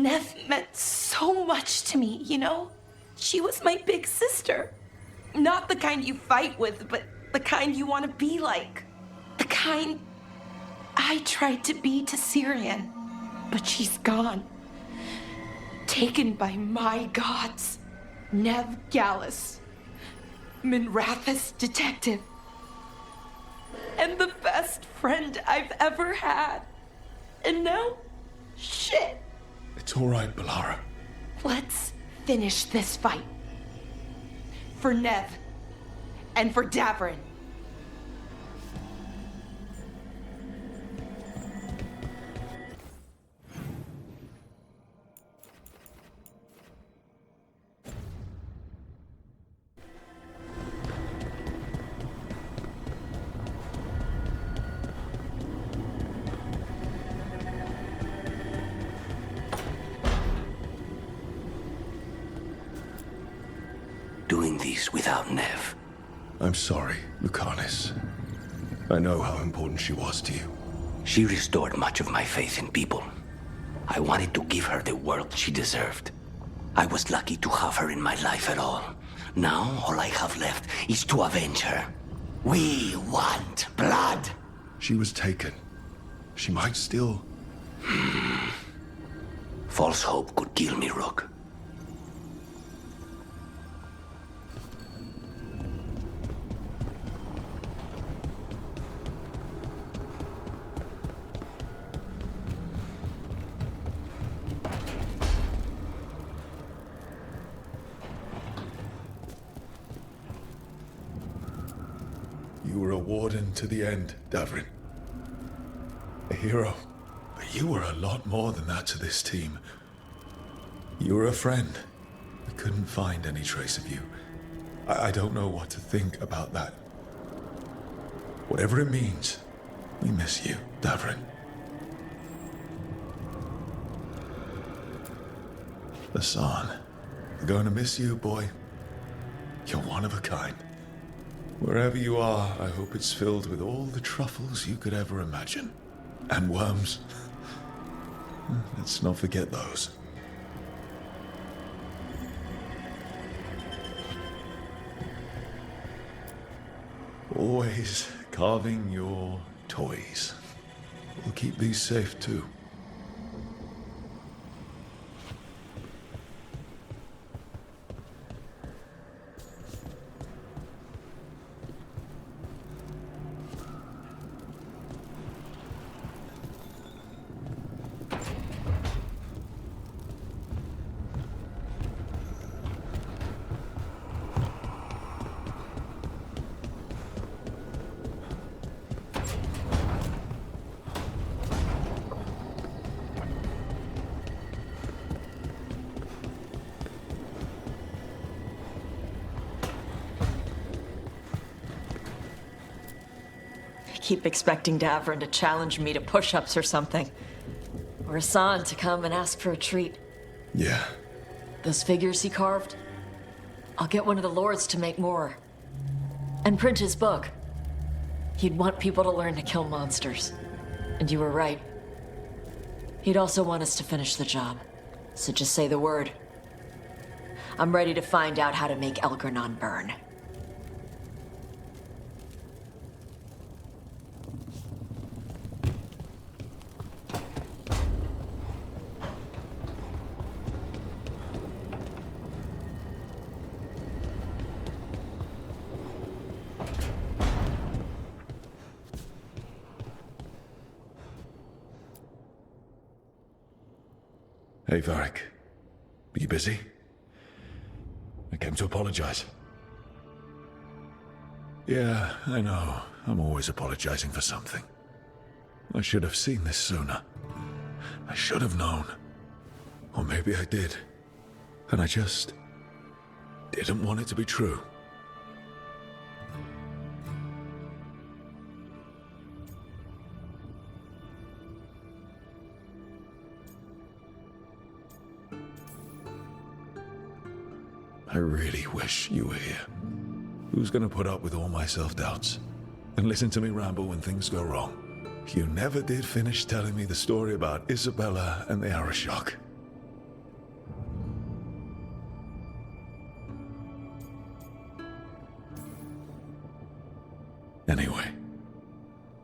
Nev meant so much to me, you know? She was my big sister. Not the kind you fight with, but the kind you want to be like. The kind I tried to be to Syrian. But she's gone. Taken by my gods. Nev Gallus. Minrathous detective. And the best friend I've ever had. And now, shit. It's all right, Balara. Let's finish this fight. For Nev. And for Davrin. Doing this without Nev. I'm sorry, Lucanis. I know how important she was to you. She restored much of my faith in people. I wanted to give her the world she deserved. I was lucky to have her in my life at all. Now, all I have left is to avenge her. We want blood! She was taken. She might still... False hope could kill me, Rook. You were a warden to the end, Davrin. A hero. But you were a lot more than that to this team. You were a friend. We couldn't find any trace of you. I don't know what to think about that. Whatever it means, we miss you, Davrin. Hassan, we're going to miss you, boy. You're one of a kind. Wherever you are, I hope it's filled with all the truffles you could ever imagine. And worms. Let's not forget those. Always carving your toys. We'll keep these safe too. I keep expecting Davrin to challenge me to push-ups or something. Or Hassan to come and ask for a treat. Yeah. Those figures he carved? I'll get one of the lords to make more. And print his book. He'd want people to learn to kill monsters. And you were right. He'd also want us to finish the job. So just say the word. I'm ready to find out how to make Elgranon burn. Hey, Varric. Are you busy? I came to apologize. Yeah, I know. I'm always apologizing for something. I should have seen this sooner. I should have known. Or maybe I did. And I just didn't want it to be true. I really wish you were here. Who's gonna put up with all my self-doubts? And listen to me ramble when things go wrong? You never did finish telling me the story about Isabella and the Arashok.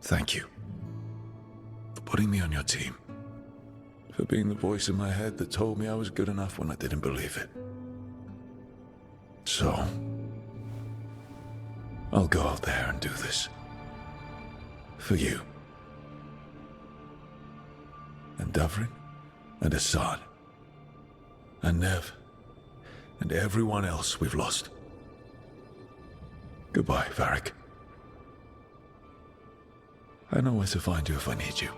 Thank you. For putting me on your team. For being the voice in my head that told me I was good enough when I didn't believe it. So, I'll go out there and do this. For you. And Davrin. And Assad. And Nev. And everyone else we've lost. Goodbye, Varric. I know where to find you if I need you.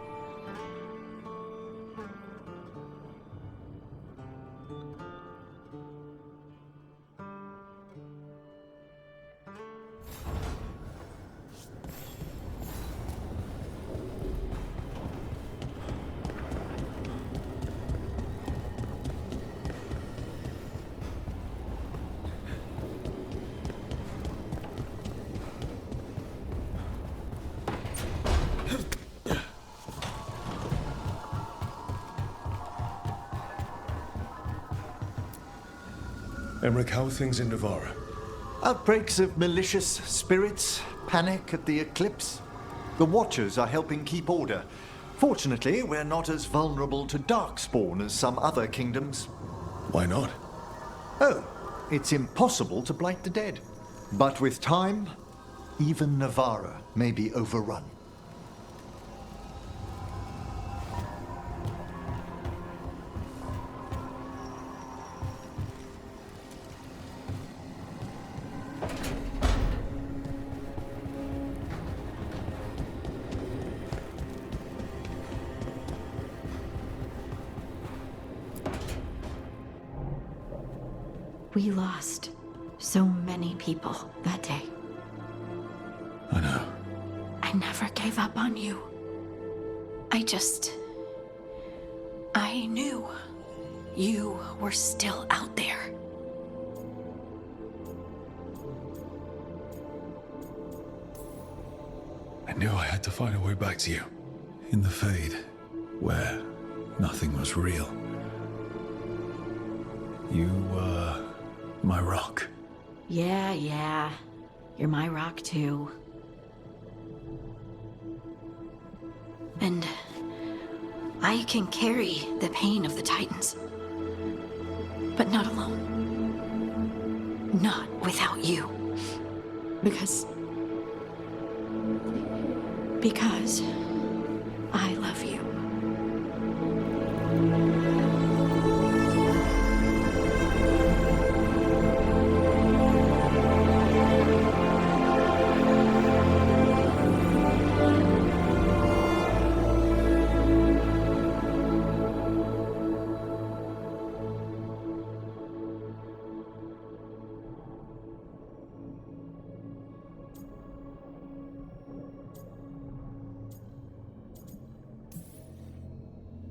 Emmerich, how are things in Navarra? Outbreaks of malicious spirits, panic at the eclipse. The Watchers are helping keep order. Fortunately, we're not as vulnerable to darkspawn as some other kingdoms. Why not? Oh, it's impossible to blight the dead. But with time, even Navarra may be overrun. We lost so many people that day. I know. I never gave up on you. I knew you were still out there. I knew I had to find a way back to you. In the Fade, where nothing was real. You were my rock. Yeah. You're my rock too. And I can carry the pain of the Titans. But not alone. Not without you. Because I love you.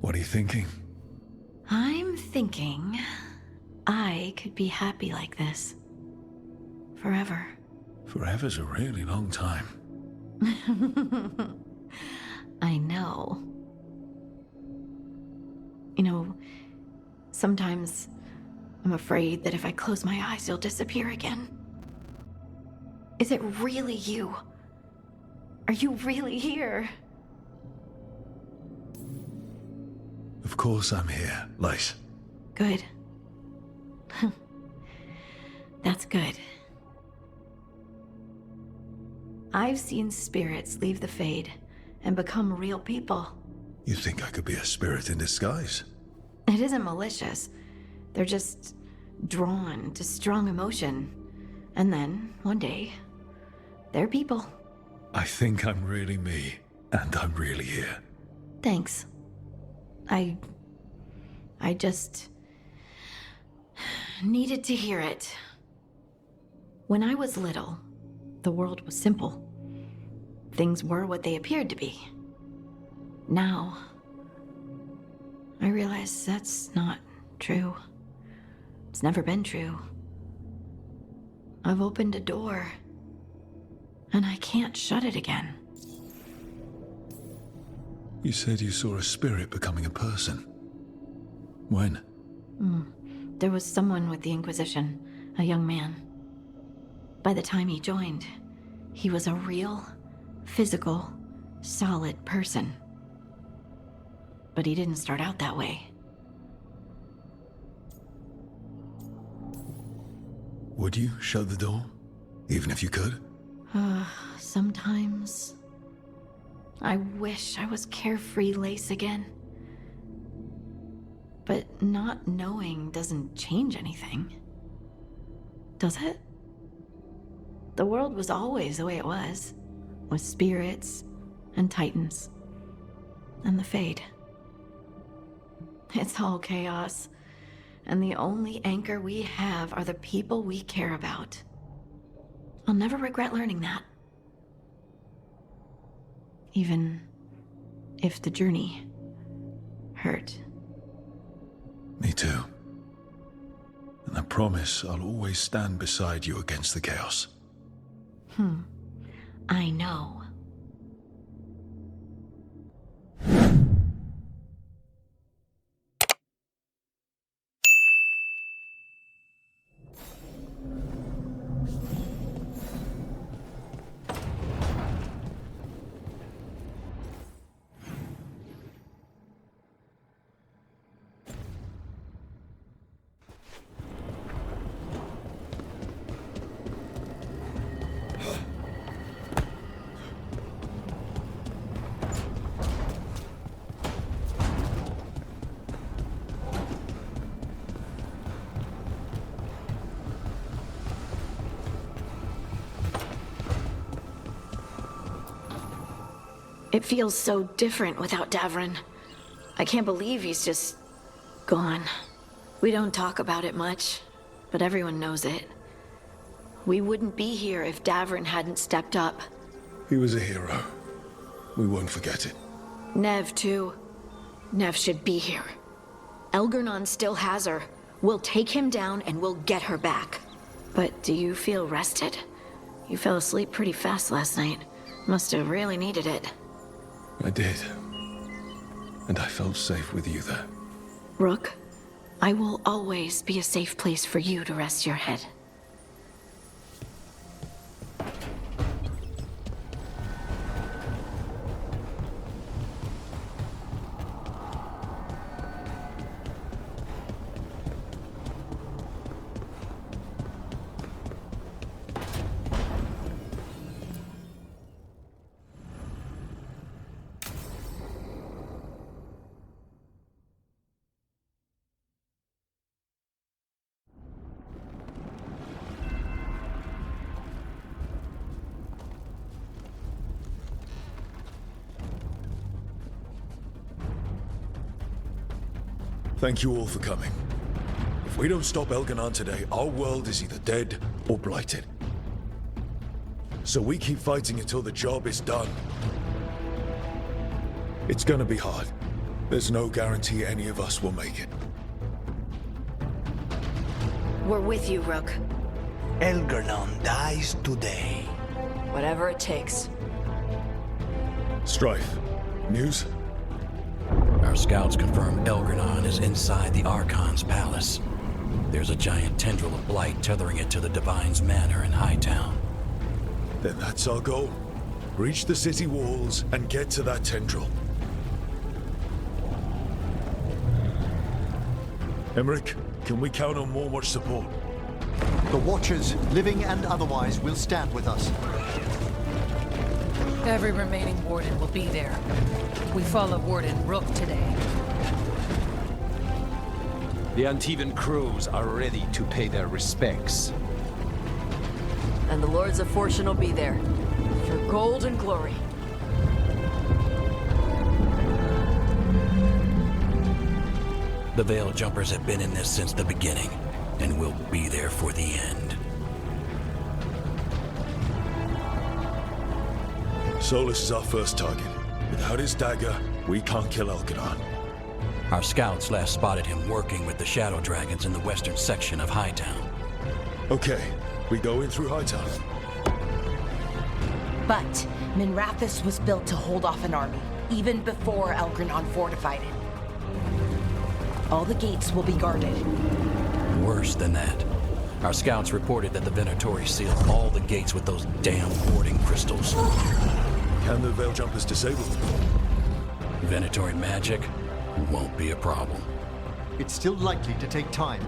What are you thinking? I'm thinking I could be happy like this. Forever. Forever's a really long time. I know. You know, sometimes I'm afraid that if I close my eyes, you'll disappear again. Is it really you? Are you really here? Of course I'm here, Lyse. Good. That's good. I've seen spirits leave the Fade and become real people. You think I could be a spirit in disguise? It isn't malicious. They're just drawn to strong emotion. And then, one day, they're people. I think I'm really me, and I'm really here. Thanks. I just needed to hear it. When I was little, the world was simple. Things were what they appeared to be. Now, I realize that's not true. It's never been true. I've opened a door, and I can't shut it again. You said you saw a spirit becoming a person. When? There was someone with the Inquisition, a young man. By the time he joined, he was a real, physical, solid person. But he didn't start out that way. Would you shut the door? Even if you could? Sometimes... I wish I was carefree Lace again. But not knowing doesn't change anything. Does it? The world was always the way it was, with spirits and titans and the Fade. It's all chaos, and the only anchor we have are the people we care about. I'll never regret learning that. Even if the journey hurt. Me too. And I promise I'll always stand beside you against the chaos. I know. It feels so different without Davrin. I can't believe he's just gone. We don't talk about it much, but everyone knows it. We wouldn't be here if Davrin hadn't stepped up. He was a hero. We won't forget it. Nev, too. Nev should be here. Elgernon still has her. We'll take him down and we'll get her back. But do you feel rested? You fell asleep pretty fast last night. Must have really needed it. I did. And I felt safe with you there. Rook, I will always be a safe place for you to rest your head. Thank you all for coming. If we don't stop Elganon today, our world is either dead or blighted. So we keep fighting until the job is done. It's gonna be hard. There's no guarantee any of us will make it. We're with you, Rook. Elgernon dies today. Whatever it takes. Strife, news? Our scouts confirm Elgernon is inside the Archon's palace. There's a giant tendril of blight tethering it to the Divine's manor in Hightown. Then that's our goal. Reach the city walls and get to that tendril. Emmerich, can we count on more support? The Watchers, living and otherwise, will stand with us. Every remaining Warden will be there. We follow Warden Rook today. The Antivan crews are ready to pay their respects. And the Lords of Fortune will be there. For gold and glory. The Veil Jumpers have been in this since the beginning, and will be there for the end. Solus is our first target. Without his dagger, we can't kill Elganon. Our scouts last spotted him working with the Shadow Dragons in the western section of Hightown. Okay, we go in through Hightown. But Minrathous was built to hold off an army, even before Elgranon fortified it. All the gates will be guarded. Worse than that. Our scouts reported that the Venatori sealed all the gates with those damn warding crystals. Can the Veil Jumpers disable them? Venatory magic won't be a problem. It's still likely to take time.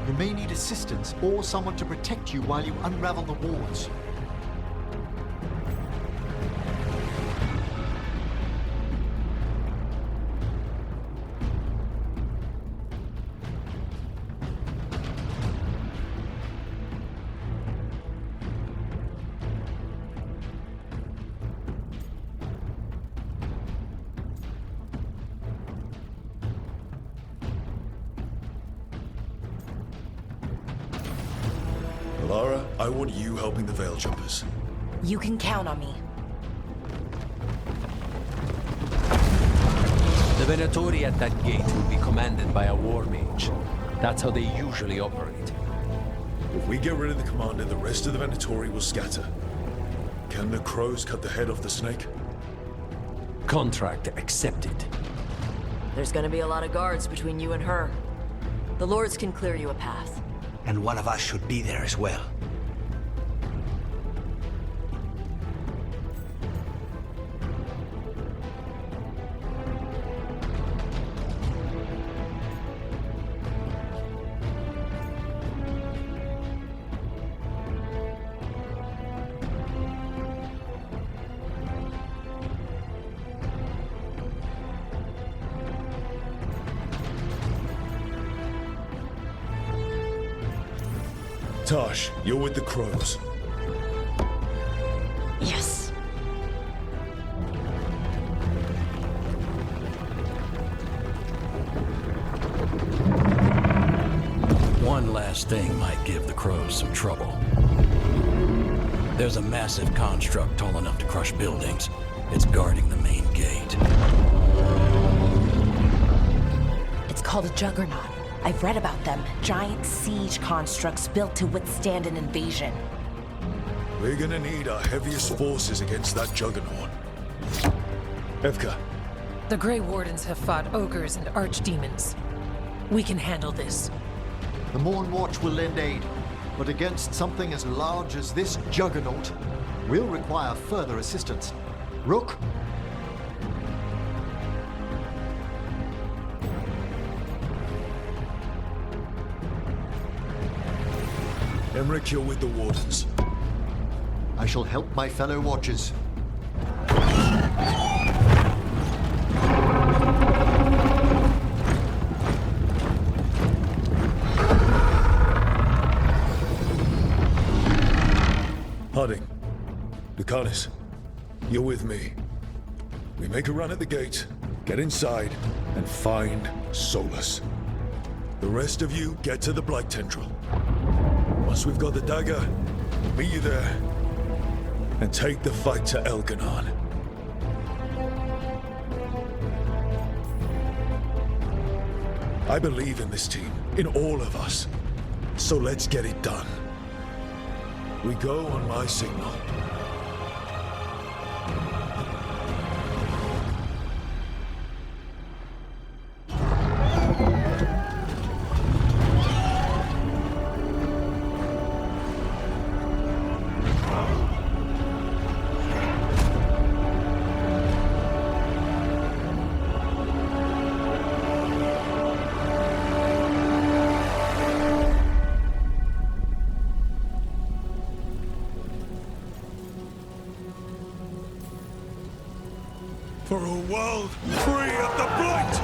You may need assistance or someone to protect you while you unravel the wards. Lara, I want you helping the Veil Jumpers. You can count on me. The Venatori at that gate will be commanded by a war mage. That's how they usually operate. If we get rid of the commander, the rest of the Venatori will scatter. Can the crows cut the head off the snake? Contract accepted. There's gonna be a lot of guards between you and her. The Lords can clear you a path. And one of us should be there as well. Tosh, you're with the crows. Yes. One last thing might give the crows some trouble. There's a massive construct tall enough to crush buildings. It's guarding the main gate. It's called a juggernaut. I've read about them. Giant siege constructs built to withstand an invasion. We're gonna need our heaviest forces against that juggernaut. Evka, The Grey Wardens have fought ogres and archdemons. We can handle this. The Morn Watch will lend aid, but against something as large as this juggernaut, we'll require further assistance. Rook? Emmerich, you're with the Wardens. I shall help my fellow Watchers. Harding, Lucanus, you're with me. We make a run at the gate, get inside, and find Solus. The rest of you get to the Blight Tendril. Once we've got the dagger, we'll meet you there, and take the fight to Elganon. I believe in this team, in all of us. So let's get it done. We go on my signal. For a world free of the Blight!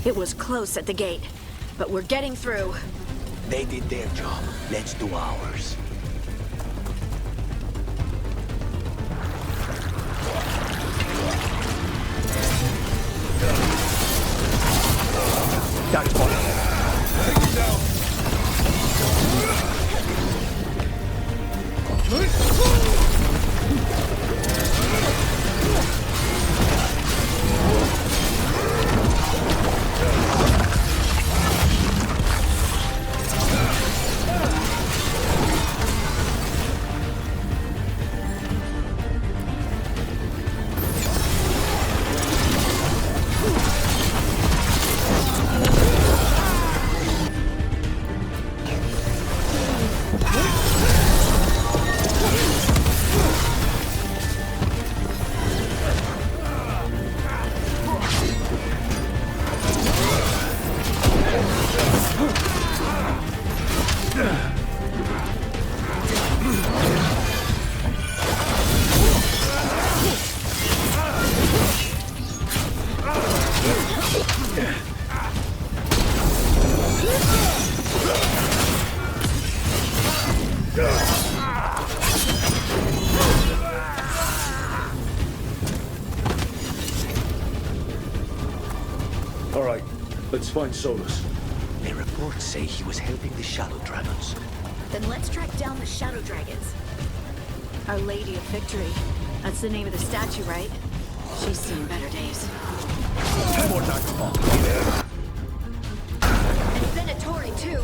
It was close at the gate, but we're getting through. They did their job. Let's do ours. That's fine. Take him down. All right, let's find Solus. The reports say he was helping the Shadow Dragons. Then let's track down the Shadow Dragons. Our Lady of Victory. That's the name of the statue, right? She's seen better days. And Venatori, too.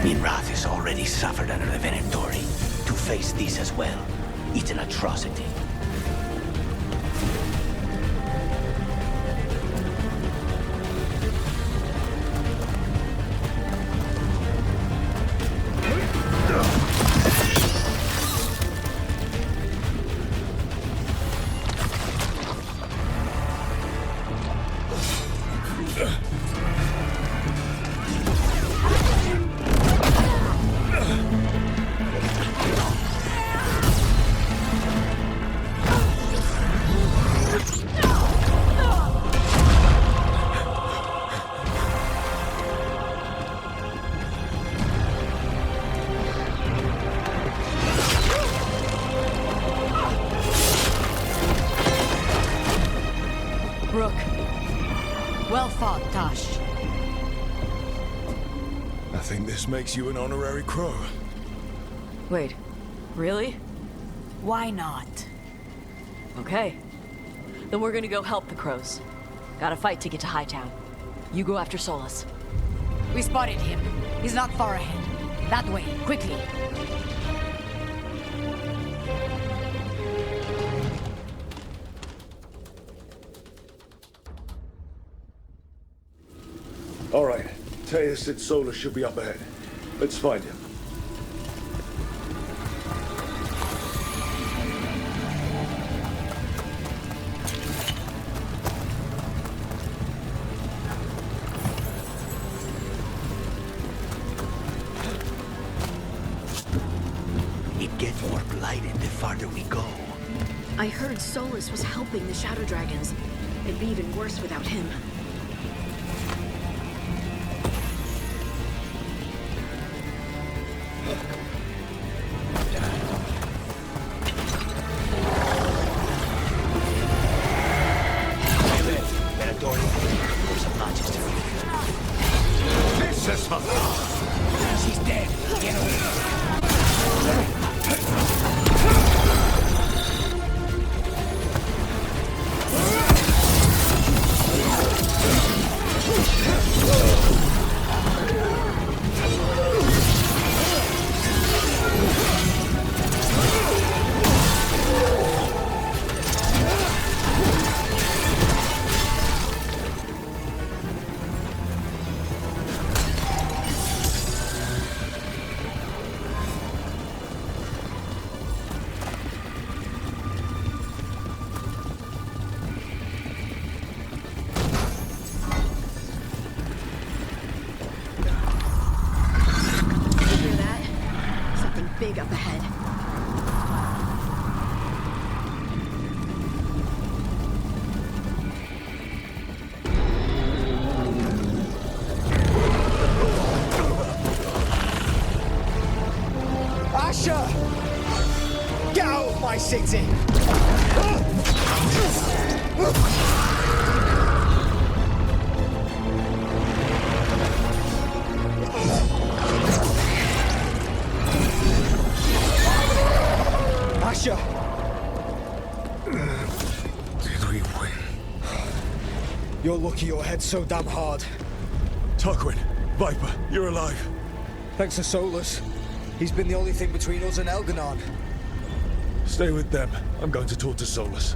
Minrath has already suffered under the Venatori. To face this as well, it's an atrocity. Rook. Well fought, Tash. I think this makes you an honorary crow. Wait, really? Why not? Okay. Then we're gonna go help the crows. Gotta fight to get to Hightown. You go after Solus. We spotted him. He's not far ahead. That way, quickly. All right. Thedas said Solus should be up ahead. Let's find him. It gets more blighted the farther we go. I heard Solus was helping the Shadow Dragons. It'd be even worse without him. She's dead. Get away. Hear that? Something big up ahead. Asher! Get out of my city! Asher! Did we win? You're lucky your head's so damn hard. Tarquin, Viper, you're alive. Thanks to Solus. He's been the only thing between us and Elganon. Stay with them. I'm going to talk to Solus.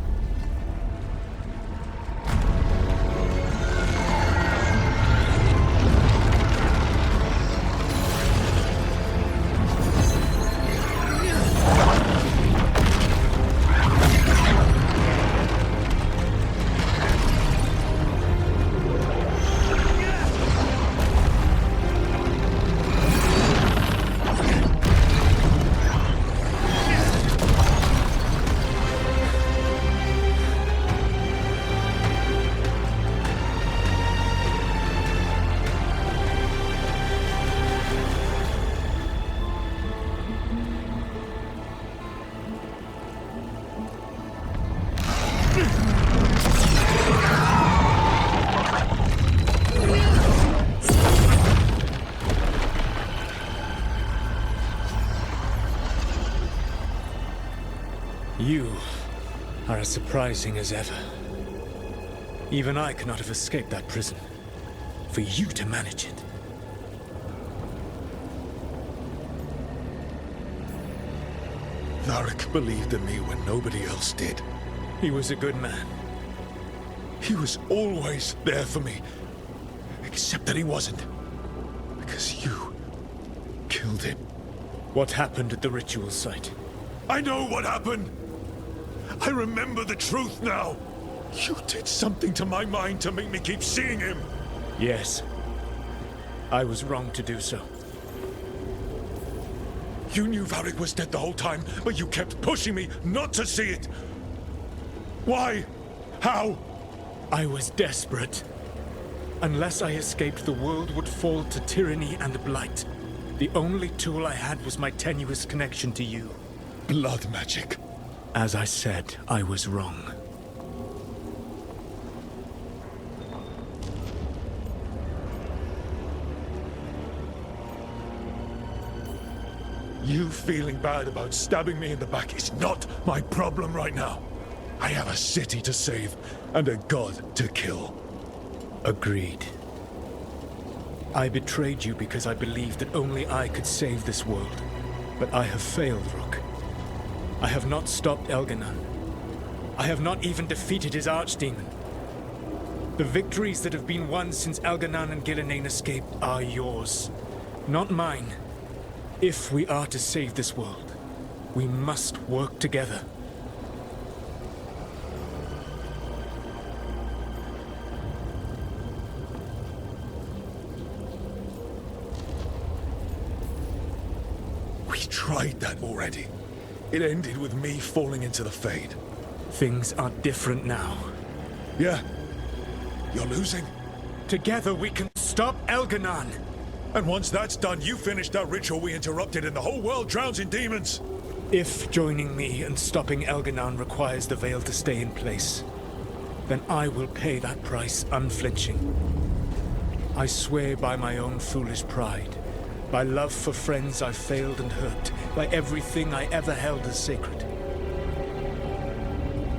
You are as surprising as ever. Even I could not have escaped that prison. For you to manage it. Varric believed in me when nobody else did. He was a good man. He was always there for me. Except that he wasn't. Because you killed him. What happened at the ritual site? I know what happened! I remember the truth now! You did something to my mind to make me keep seeing him! Yes. I was wrong to do so. You knew Varric was dead the whole time, but you kept pushing me not to see it! Why? How? I was desperate. Unless I escaped, the world would fall to tyranny and blight. The only tool I had was my tenuous connection to you. Blood magic. As I said, I was wrong. You feeling bad about stabbing me in the back is not my problem right now. I have a city to save and a god to kill. Agreed. I betrayed you because I believed that only I could save this world. But I have failed, Rook. I have not stopped Elganon. I have not even defeated his archdemon. The victories that have been won since Elganan and Gillenane escaped are yours, not mine. If we are to save this world, we must work together. We tried that already. It ended with me falling into the Fade. Things are different now. Yeah. You're losing? Together we can stop Elganan! And once that's done, you finish that ritual we interrupted and the whole world drowns in demons! If joining me and stopping Elganan requires the Veil to stay in place, then I will pay that price unflinching. I swear by my own foolish pride, by love for friends I've failed and hurt, by everything I ever held as sacred.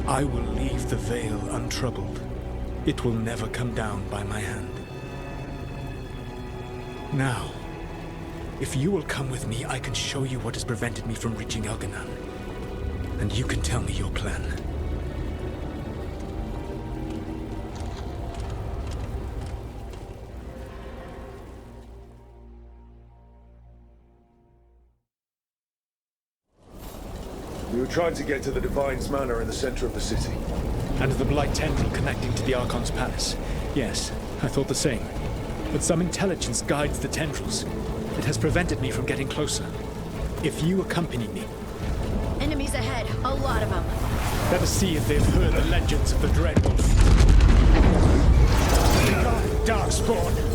I will leave the Veil untroubled. It will never come down by my hand. Now, if you will come with me, I can show you what has prevented me from reaching Elganan. And you can tell me your plan. We were trying to get to the Divine's Manor in the center of the city. And the Blight Tendril connecting to the Archon's palace. Yes, I thought the same. But some intelligence guides the tendrils. It has prevented me from getting closer. If you accompany me... Enemies ahead, a lot of them. Let us see if they've heard the legends of the Dreadwolf. Darkspawn!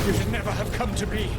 You should never have come to be.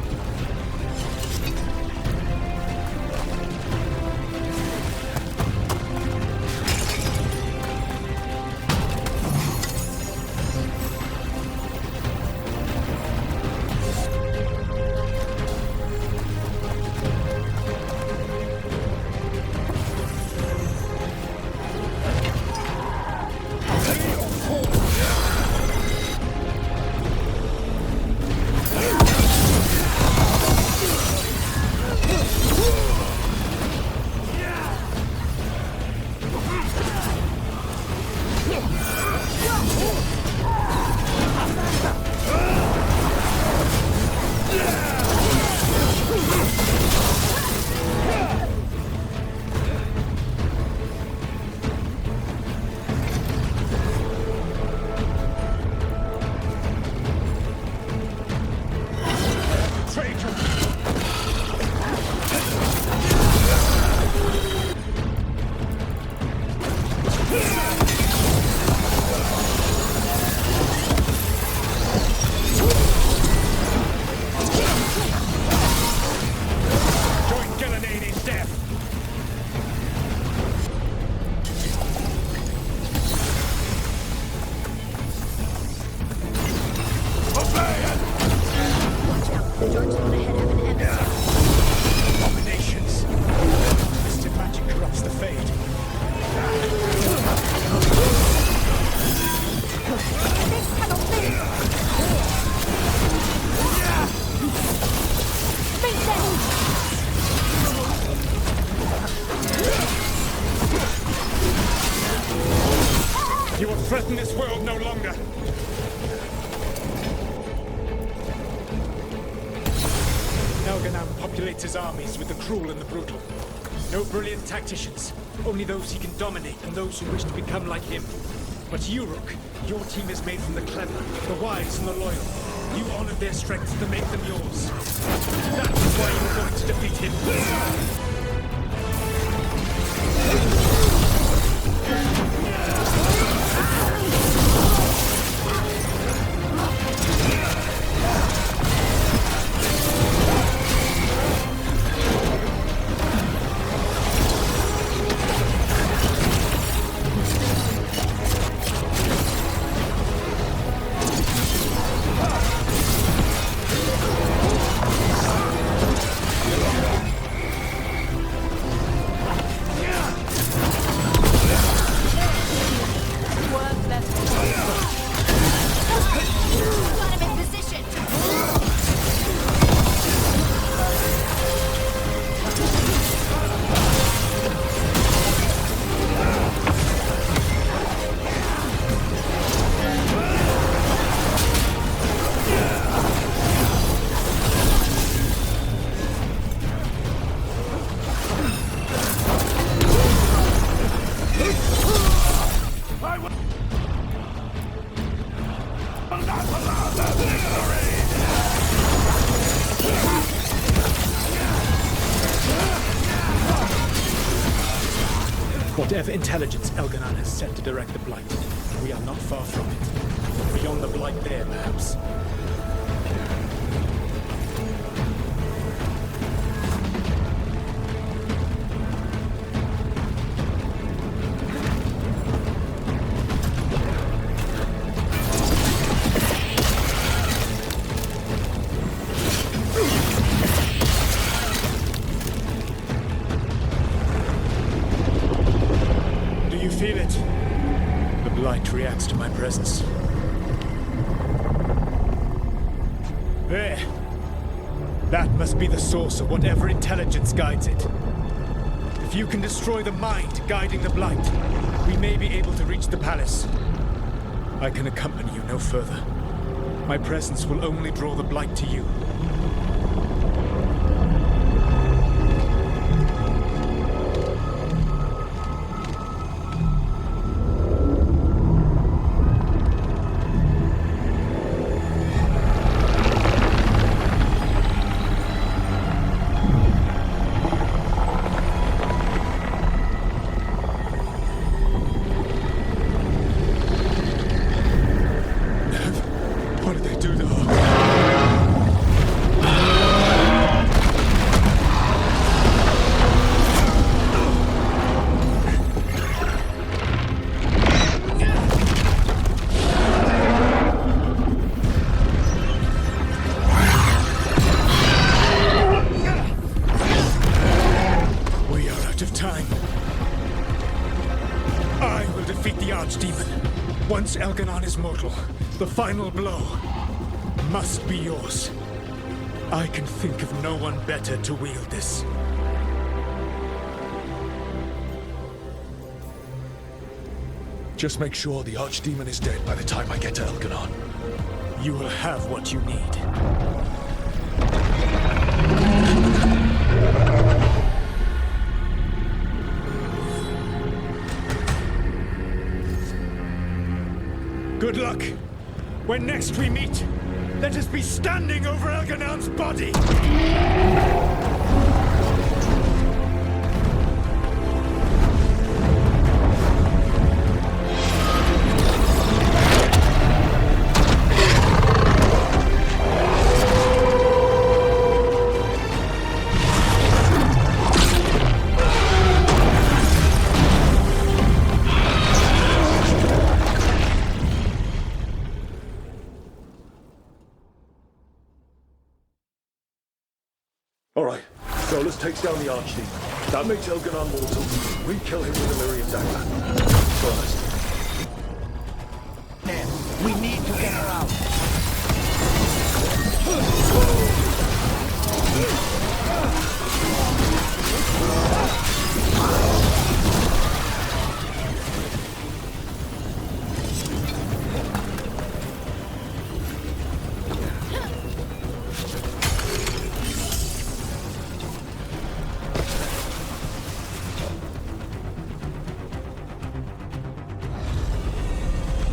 You will threaten this world no longer. Elganan populates his armies with the cruel and the brutal. No brilliant tacticians. Only those he can dominate and those who wish to become like him. But you, Rook, your team is made from the clever, the wise, and the loyal. You honored their strengths to make them yours. That is why you are going to defeat him. Whatever intelligence Elganon has sent to direct the Blight, we are not far from it. Beyond the Blight there, perhaps. Reacts to my presence. There. That must be the source of whatever intelligence guides it. If you can destroy the mind guiding the Blight, we may be able to reach the palace. I can accompany you no further. My presence will only draw the Blight to you. Once Elganon is mortal, the final blow must be yours. I can think of no one better to wield this. Just make sure the Archdemon is dead by the time I get to Elganon. You will have what you need. Good luck. When next we meet, let us be standing over Elganon's body! Alright, Solus takes down the Archdemon. That makes Elganon mortal. We kill him with a Lyrian dagger. First. We need to get her out.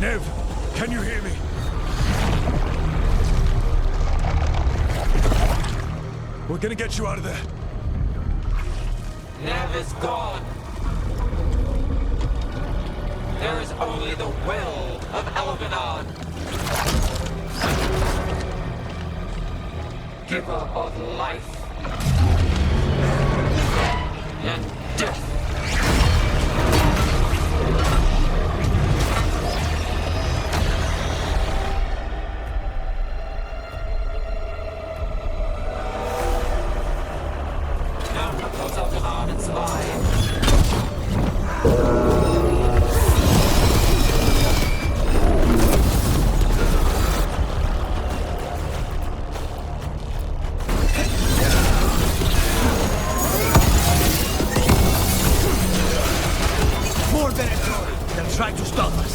Nev, can you hear me? We're gonna get you out of there. Nev is gone. There is only the will of Elganon. Giver of life and death. Now comes Elganon and survive. Try to stop us.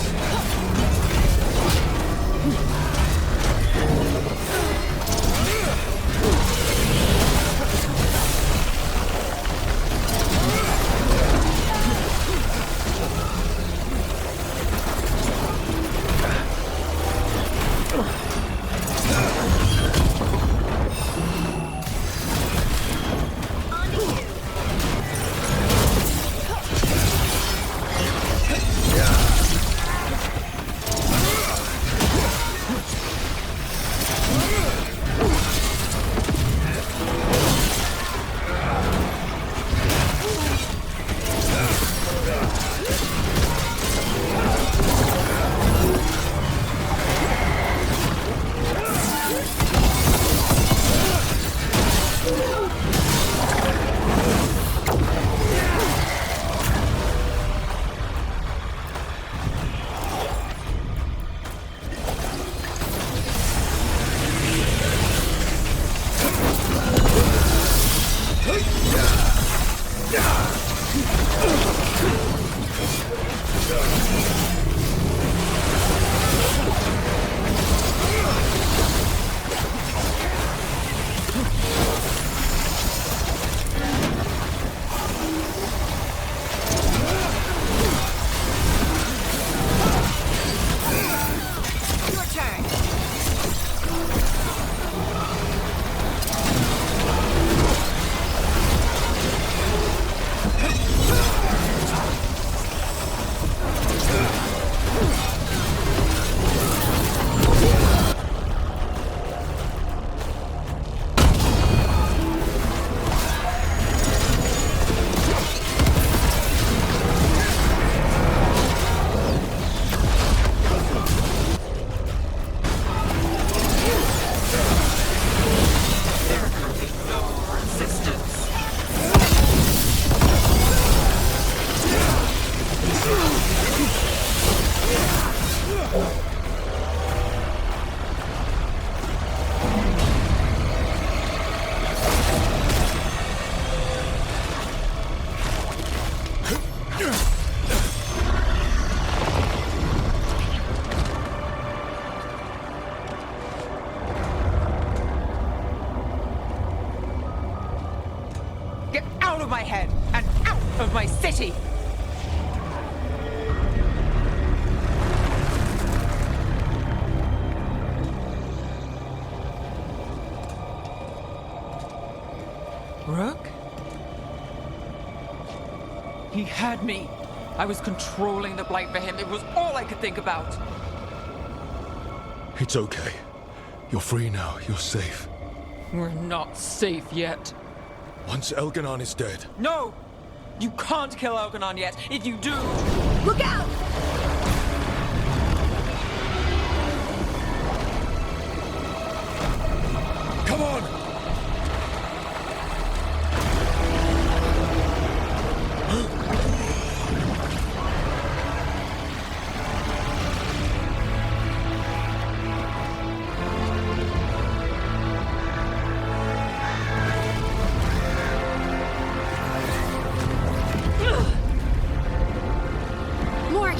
Out of my head and out of my city! Rook? He had me. I was controlling the blight for him. It was all I could think about. It's okay. You're free now. You're safe. We're not safe yet. Once Elganon is dead. No! You can't kill Elganon yet. If you do... Look out! Come on! More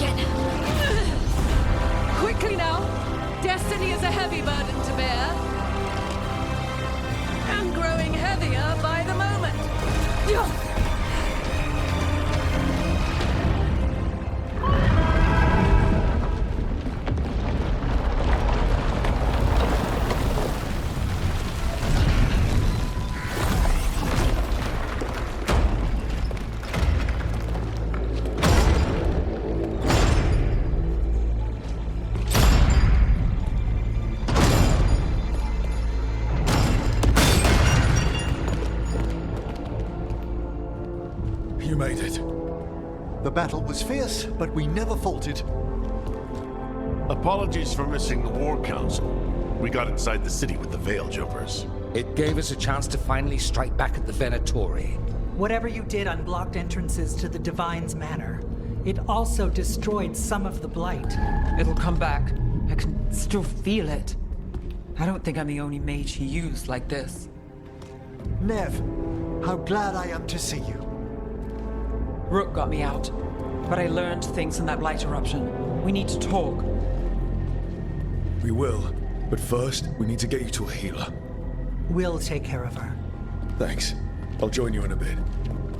You made it. The battle was fierce, but we never faltered. Apologies for missing the War Council. We got inside the city with the Veil Jumpers. It gave us a chance to finally strike back at the Venatori. Whatever you did unblocked entrances to the Divine's Manor. It also destroyed some of the Blight. It'll come back. I can still feel it. I don't think I'm the only mage he used like this. Nev, how glad I am to see you. Rook got me out, but I learned things in that Blight eruption. We need to talk. We will, but first, we need to get you to a healer. We'll take care of her. Thanks. I'll join you in a bit.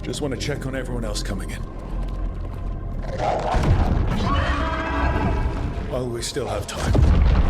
Just want to check on everyone else coming in. While we still have time.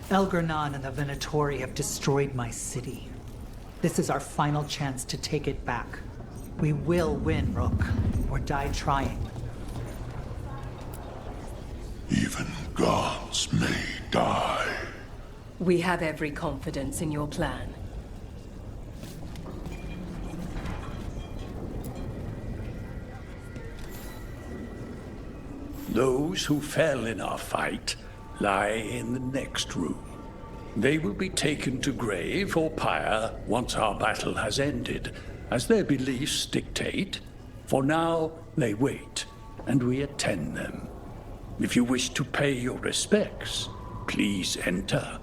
Elgernon and the Venatori have destroyed my city. This is our final chance to take it back. We will win, Rook, or die trying. Even gods may die. We have every confidence in your plan. Those who fell in our fight lie in the next room. They will be taken to grave or pyre once our battle has ended, as their beliefs dictate. For now, they wait, and we attend them. If you wish to pay your respects, please enter.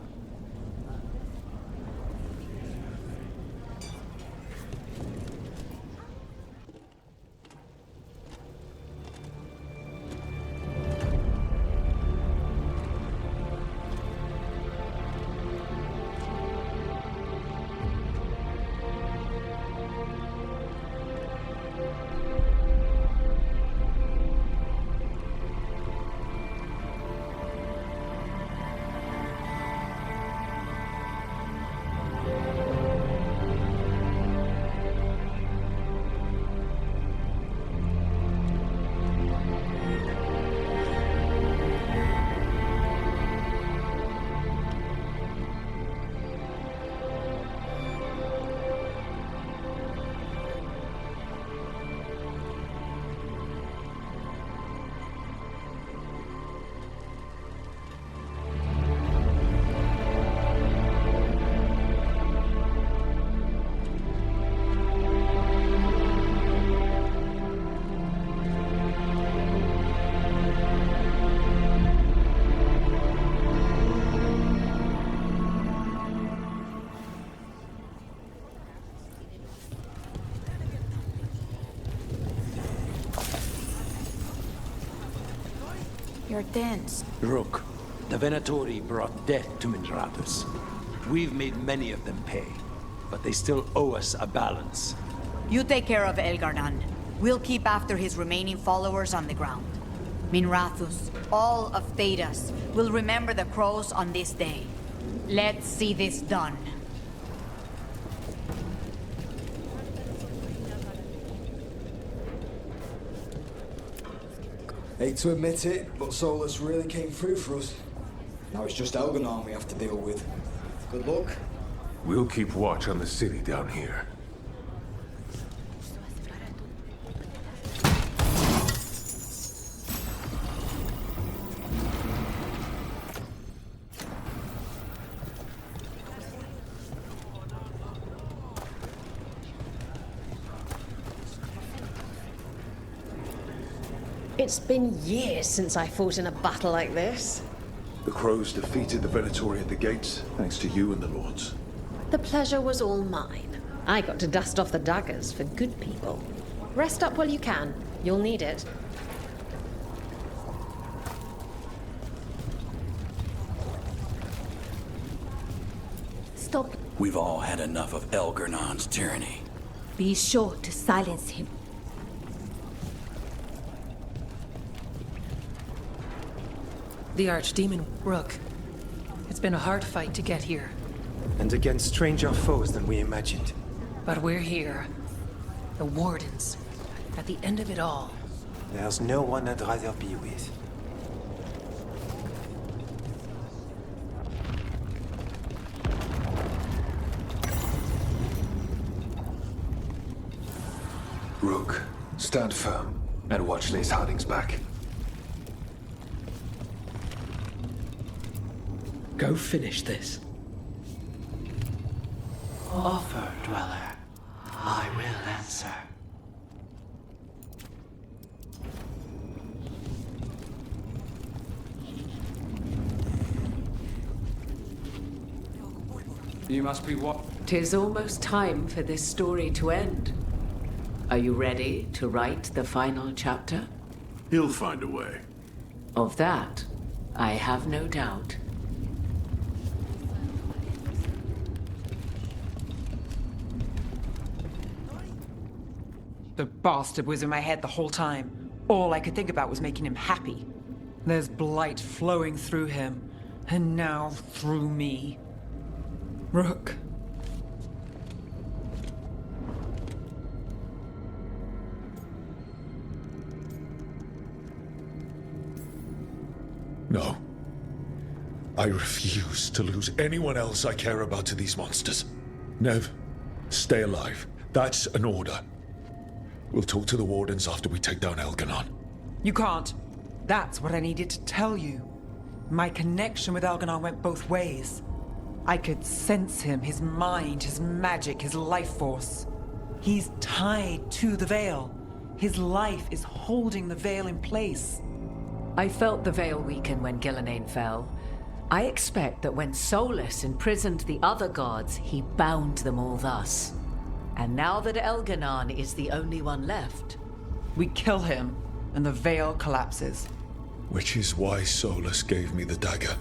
You're dense. Rook, the Venatori brought death to Minrathous. We've made many of them pay, but they still owe us a balance. You take care of Elgar'nan. We'll keep after his remaining followers on the ground. Minrathous, all of Thedas, will remember the crows on this day. Let's see this done. Hate to admit it, but Solus really came through for us. Now it's just Elgar'nan we have to deal with. Good luck. We'll keep watch on the city down here. It's been years since I fought in a battle like this. The Crows defeated the Venatori at the gates, thanks to you and the Lords. The pleasure was all mine. I got to dust off the daggers for good people. Rest up while you can. You'll need it. Stop. We've all had enough of Elgernon's tyranny. Be sure to silence him. The Archdemon, Rook. It's been a hard fight to get here. And against stranger foes than we imagined. But we're here. The Wardens. At the end of it all. There's no one I'd rather be with. Rook, stand firm and watch Lace Harding's back. Go finish this. Offer, Dweller. I will answer. You must be what? 'Tis almost time for this story to end. Are you ready to write the final chapter? He'll find a way. Of that, I have no doubt. The bastard was in my head the whole time. All I could think about was making him happy. There's blight flowing through him, and now through me. Rook. No. I refuse to lose anyone else I care about to these monsters. Nev, stay alive. That's an order. We'll talk to the Wardens after we take down Elganon. You can't. That's what I needed to tell you. My connection with Elganon went both ways. I could sense him, his mind, his magic, his life force. He's tied to the Veil. His life is holding the Veil in place. I felt the Veil weaken when Gillenane fell. I expect that when Solus imprisoned the other gods, he bound them all thus. And now that Elganon is the only one left... We kill him, and the Veil collapses. Which is why Solus gave me the dagger.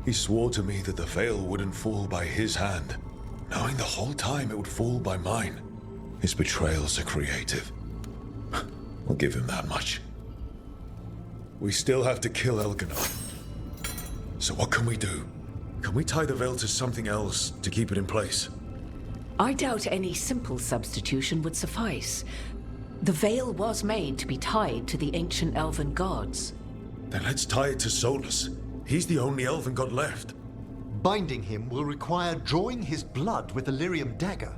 He swore to me that the Veil wouldn't fall by his hand, knowing the whole time it would fall by mine. His betrayals are creative. I'll give him that much. We still have to kill Elganon. So what can we do? Can we tie the Veil to something else to keep it in place? I doubt any simple substitution would suffice. The Veil was made to be tied to the ancient elven gods. Then let's tie it to Solus. He's the only elven god left. Binding him will require drawing his blood with the lyrium dagger.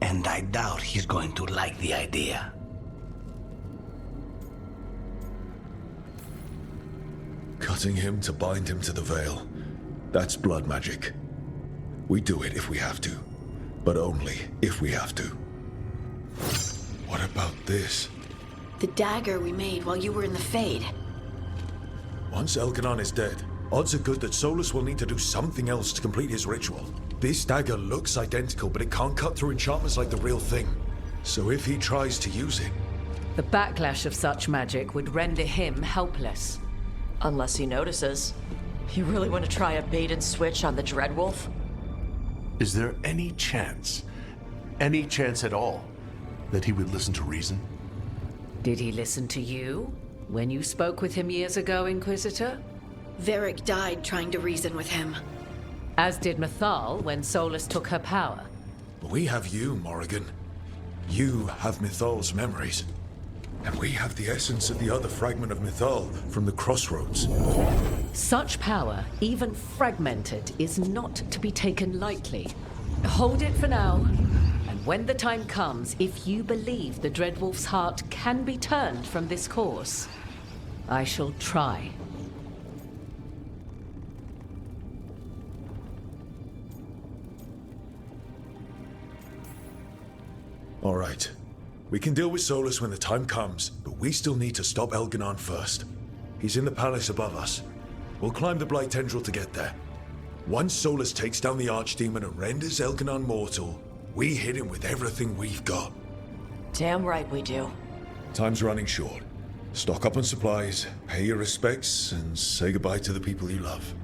And I doubt he's going to like the idea. Cutting him to bind him to the Veil. That's blood magic. We do it if we have to, but only if we have to. What about this? The dagger we made while you were in the Fade. Once Elganon is dead, odds are good that Solus will need to do something else to complete his ritual. This dagger looks identical, but it can't cut through enchantments like the real thing. So if he tries to use it... The backlash of such magic would render him helpless. Unless he notices. You really want to try a bait and switch on the Dreadwolf? Is there any chance at all, that he would listen to reason? Did he listen to you when you spoke with him years ago, Inquisitor? Varric died trying to reason with him. As did Mythal when Solus took her power. We have you, Morrigan. You have Mythal's memories. And we have the essence of the other fragment of Mythal from the Crossroads. Such power, even fragmented, is not to be taken lightly. Hold it for now. And when the time comes, if you believe the Dreadwolf's heart can be turned from this course, I shall try. All right. We can deal with Solus when the time comes, but we still need to stop Elganon first. He's in the palace above us. We'll climb the Blight Tendril to get there. Once Solus takes down the Archdemon and renders Elganon mortal, we hit him with everything we've got. Damn right we do. Time's running short. Stock up on supplies, pay your respects, and say goodbye to the people you love.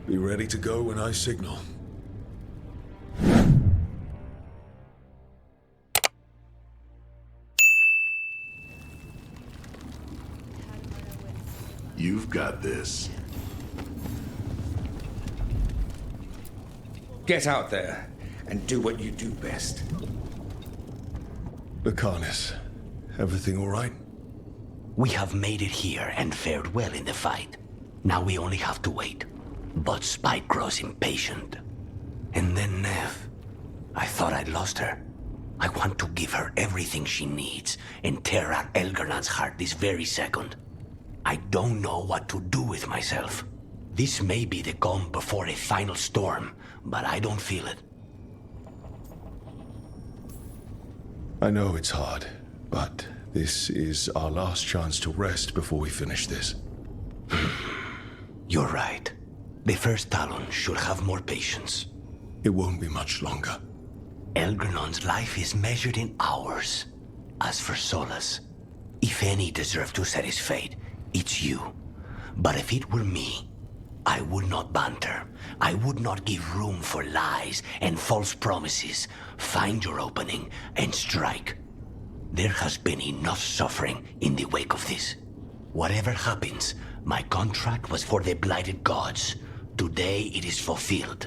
Be ready to go when I signal. You've got this. Get out there and do what you do best. Bacanis, everything all right? We have made it here and fared well in the fight. Now we only have to wait. But Spike grows impatient. And then Nev. I thought I'd lost her. I want to give her everything she needs and tear out Elgarnon's heart this very second. I don't know what to do with myself. This may be the calm before a final storm, but I don't feel it. I know it's hard, but this is our last chance to rest before we finish this. You're right. The first Talon should have more patience. It won't be much longer. Elgarnon's life is measured in hours. As for Solus, if any deserve to set his fate, it's you. But if it were me, I would not banter. I would not give room for lies and false promises. Find your opening and strike. There has been enough suffering in the wake of this. Whatever happens, my contract was for the blighted gods. Today it is fulfilled.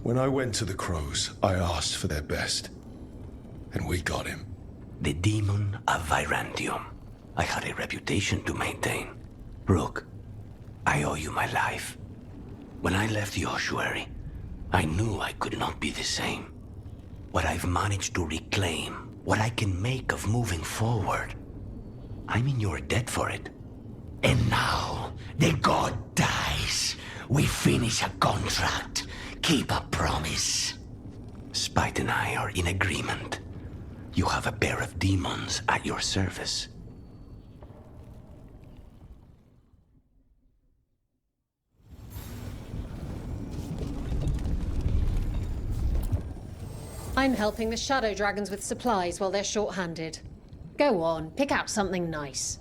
When I went to the Crows, I asked for their best. And we got him. The demon of Virantium. I had a reputation to maintain. Rook, I owe you my life. When I left the ossuary, I knew I could not be the same. What I've managed to reclaim, what I can make of moving forward, I'm in your debt for it. And now, the god dies. We finish a contract. Keep a promise. Spite and I are in agreement. You have a pair of demons at your service. I'm helping the Shadow Dragons with supplies while they're short-handed. Go on, pick out something nice.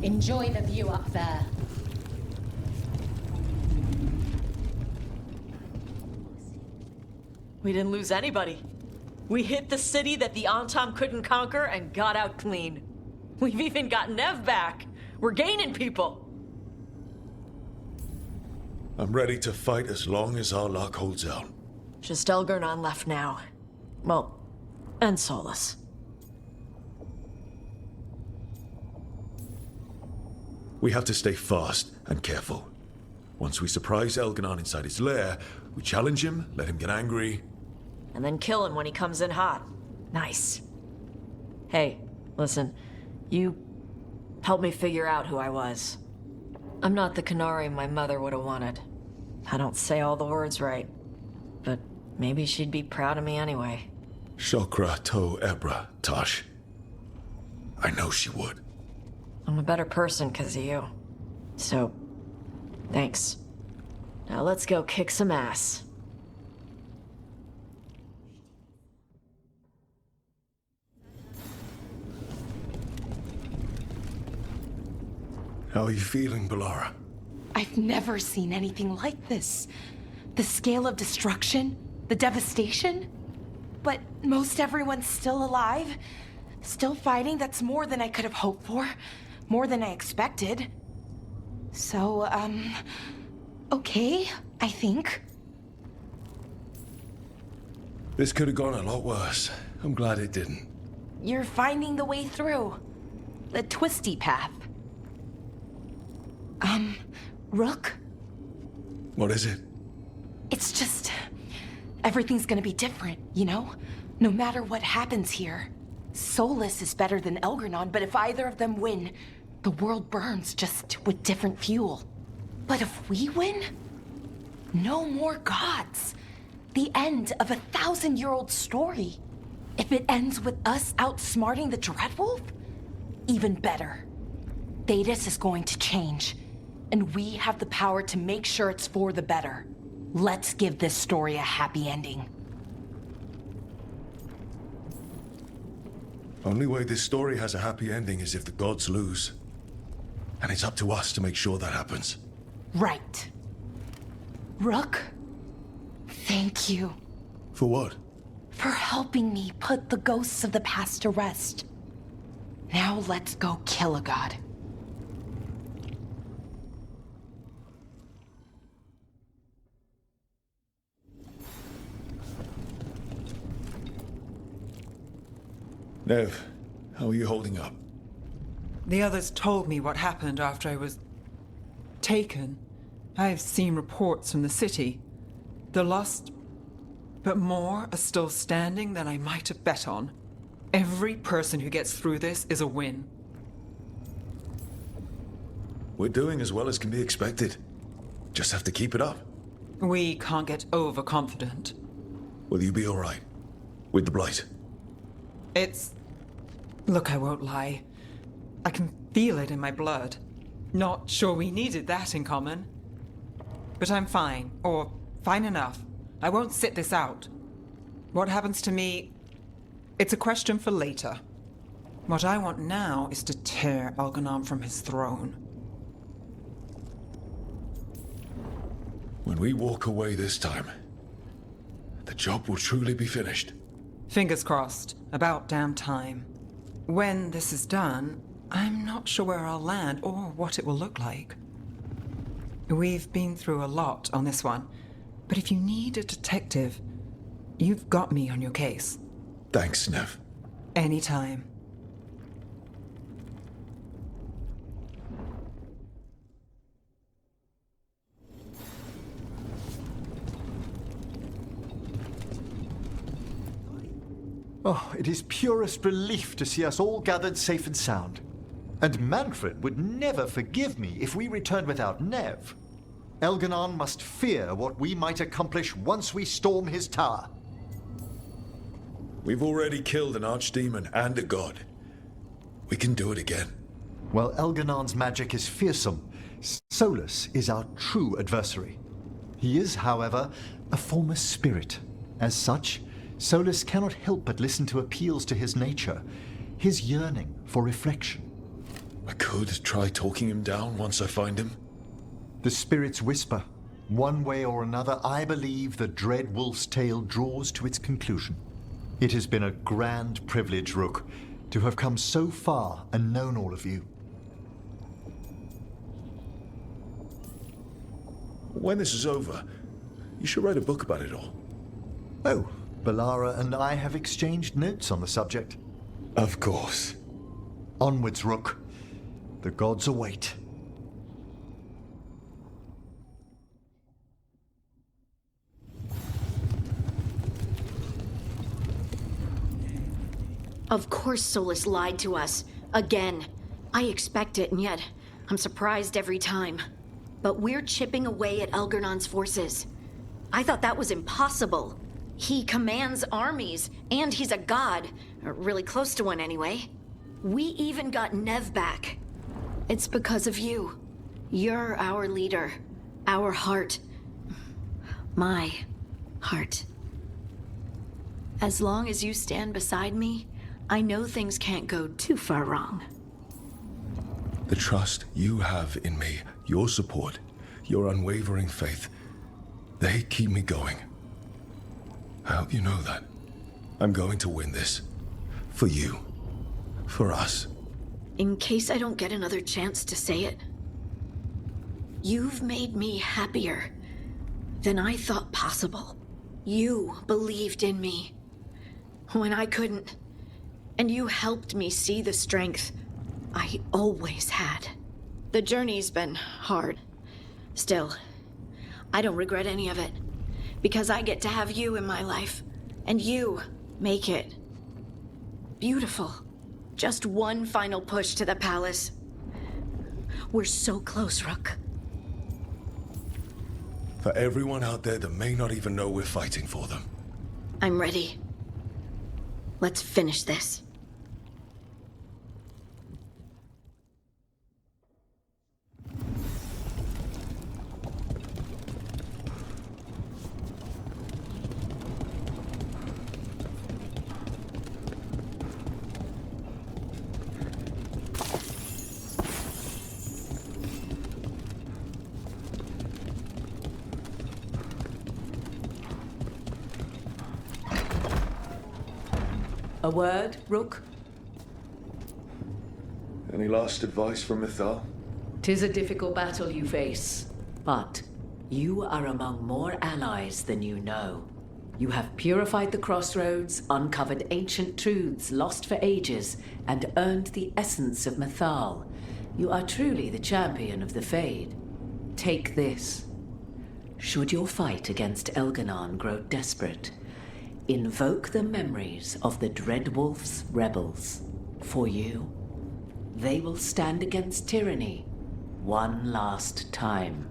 Enjoy the view up there. We didn't lose anybody. We hit the city that the Antam couldn't conquer and got out clean. We've even got Nev back. We're gaining people. I'm ready to fight as long as our luck holds out. Just Elgarnon left now. Well, and Solus. We have to stay fast and careful. Once we surprise Elganon inside his lair, we challenge him, let him get angry. And then kill him when he comes in hot. Nice. Hey, listen. You Helped me figure out who I was. I'm not the canary my mother would have wanted. I don't say all the words right, but maybe she'd be proud of me anyway. Shokra to Ebra, Tosh. I know she would. I'm a better person because of you. So, thanks. Now let's go kick some ass. How are you feeling, Balara? I've never seen anything like this. The scale of destruction, the devastation. But most everyone's still alive, still fighting. That's more than I could have hoped for, more than I expected. So, okay, I think. This could have gone a lot worse. I'm glad it didn't. You're finding the way through. The twisty path. Rook? What is it? It's just... everything's gonna be different, you know? No matter what happens here. Solus is better than Elgranon, but if either of them win, the world burns, just with different fuel. But if we win, no more gods. The end of a 1,000-year-old story. If it ends with us outsmarting the Dreadwolf, even better. Thedas is going to change, and we have the power to make sure it's for the better. Let's give this story a happy ending. Only way this story has a happy ending is if the gods lose. And it's up to us to make sure that happens. Right. Rook, thank you. For what? For helping me put the ghosts of the past to rest. Now let's go kill a god. Nev, how are you holding up? The others told me what happened after I was taken. I've seen reports from the city. They're lost, but more are still standing than I might have bet on. Every person who gets through this is a win. We're doing as well as can be expected. Just have to keep it up. We can't get overconfident. Will you be all right? With the Blight? Look, I won't lie. I can feel it in my blood. Not sure we needed that in common. But I'm fine, or fine enough. I won't sit this out. What happens to me, it's a question for later. What I want now is to tear Elganon from his throne. When we walk away this time, the job will truly be finished. Fingers crossed. About damn time. When this is done, I'm not sure where I'll land or what it will look like. We've been through a lot on this one, but if you need a detective, you've got me on your case. Thanks, Nev. Anytime. Oh, it is purest relief to see us all gathered safe and sound. And Manfred would never forgive me if we returned without Nev. Elganon must fear what we might accomplish once we storm his tower. We've already killed an archdemon and a god. We can do it again. While Elganon's magic is fearsome, Solus is our true adversary. He is, however, a former spirit. As such, Solus cannot help but listen to appeals to his nature, his yearning for reflection. I could try talking him down once I find him. The spirits whisper. One way or another, I believe the dread wolf's tale draws to its conclusion. It has been a grand privilege, Rook, to have come so far and known all of you. When this is over, you should write a book about it all. Oh, Balara and I have exchanged notes on the subject. Of course. Onwards, Rook. The gods await. Of course Solus lied to us. Again. I expect it, and yet I'm surprised every time. But we're chipping away at Elgernon's forces. I thought that was impossible. He commands armies, and he's a god. Or really close to one, anyway. We even got Nev back. It's because of you. You're our leader. Our heart. My heart. As long as you stand beside me, I know things can't go too far wrong. The trust you have in me, your support, your unwavering faith, they keep me going. I hope you know that. I'm going to win this. For you. For us. In case I don't get another chance to say it, you've made me happier than I thought possible. You believed in me when I couldn't, and you helped me see the strength I always had. The journey's been hard. Still, I don't regret any of it, because I get to have you in my life, and you make it beautiful. Just one final push to the palace. We're so close, Rook. For everyone out there that may not even know we're fighting for them. I'm ready. Let's finish this. A word, Rook? Any last advice from Mythal? 'Tis a difficult battle you face, but you are among more allies than you know. You have purified the crossroads, uncovered ancient truths lost for ages, and earned the essence of Mythal. You are truly the champion of the Fade. Take this. Should your fight against Elganon grow desperate, invoke the memories of the Dreadwolf's rebels. For you, they will stand against tyranny one last time.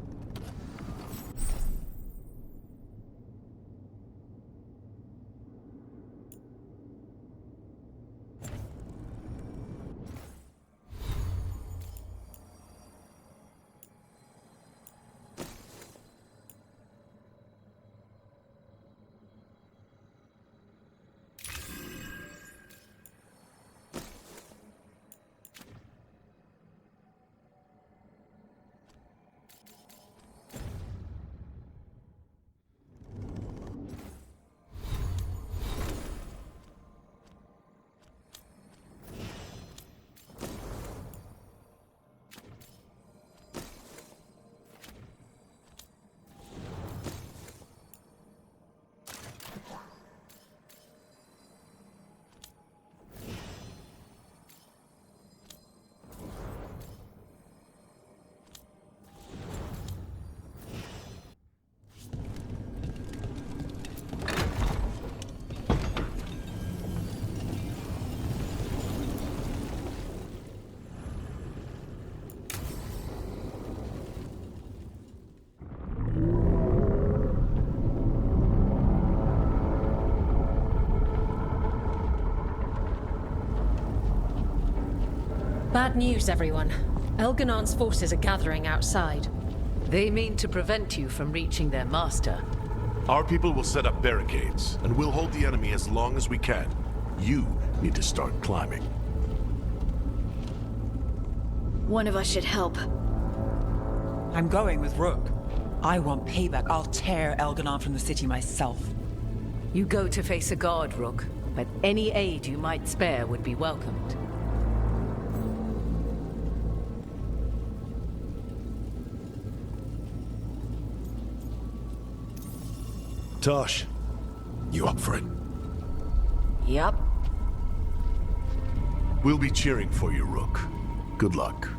Bad news, everyone. Elganon's forces are gathering outside. They mean to prevent you from reaching their master. Our people will set up barricades, and we'll hold the enemy as long as we can. You need to start climbing. One of us should help. I'm going with Rook. I want payback. I'll tear Elganon from the city myself. You go to face a guard, Rook, but any aid you might spare would be welcomed. Tosh, you up for it? Yup. We'll be cheering for you, Rook. Good luck.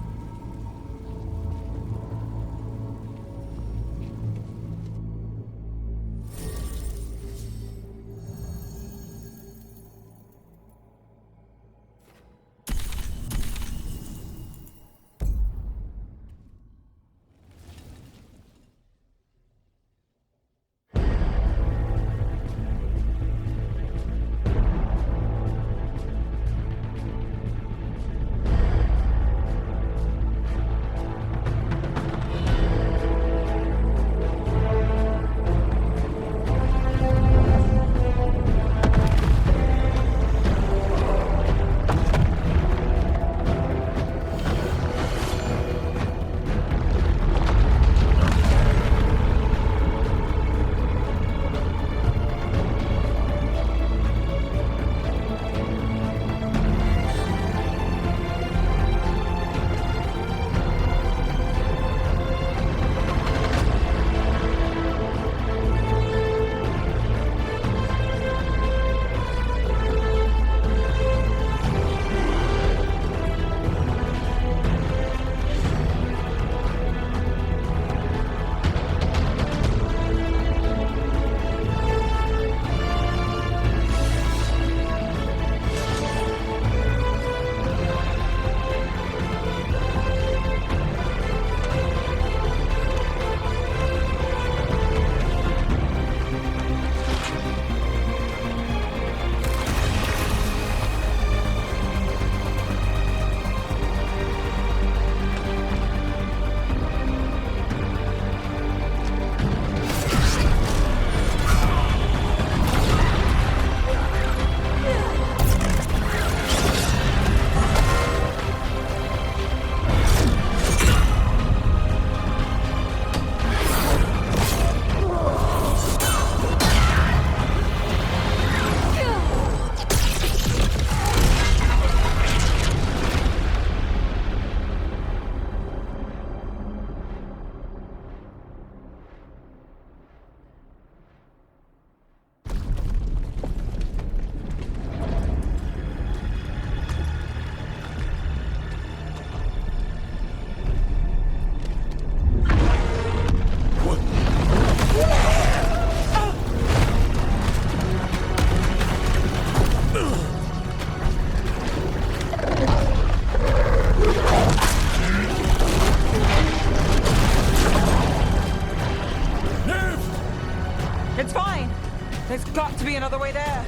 be another way there.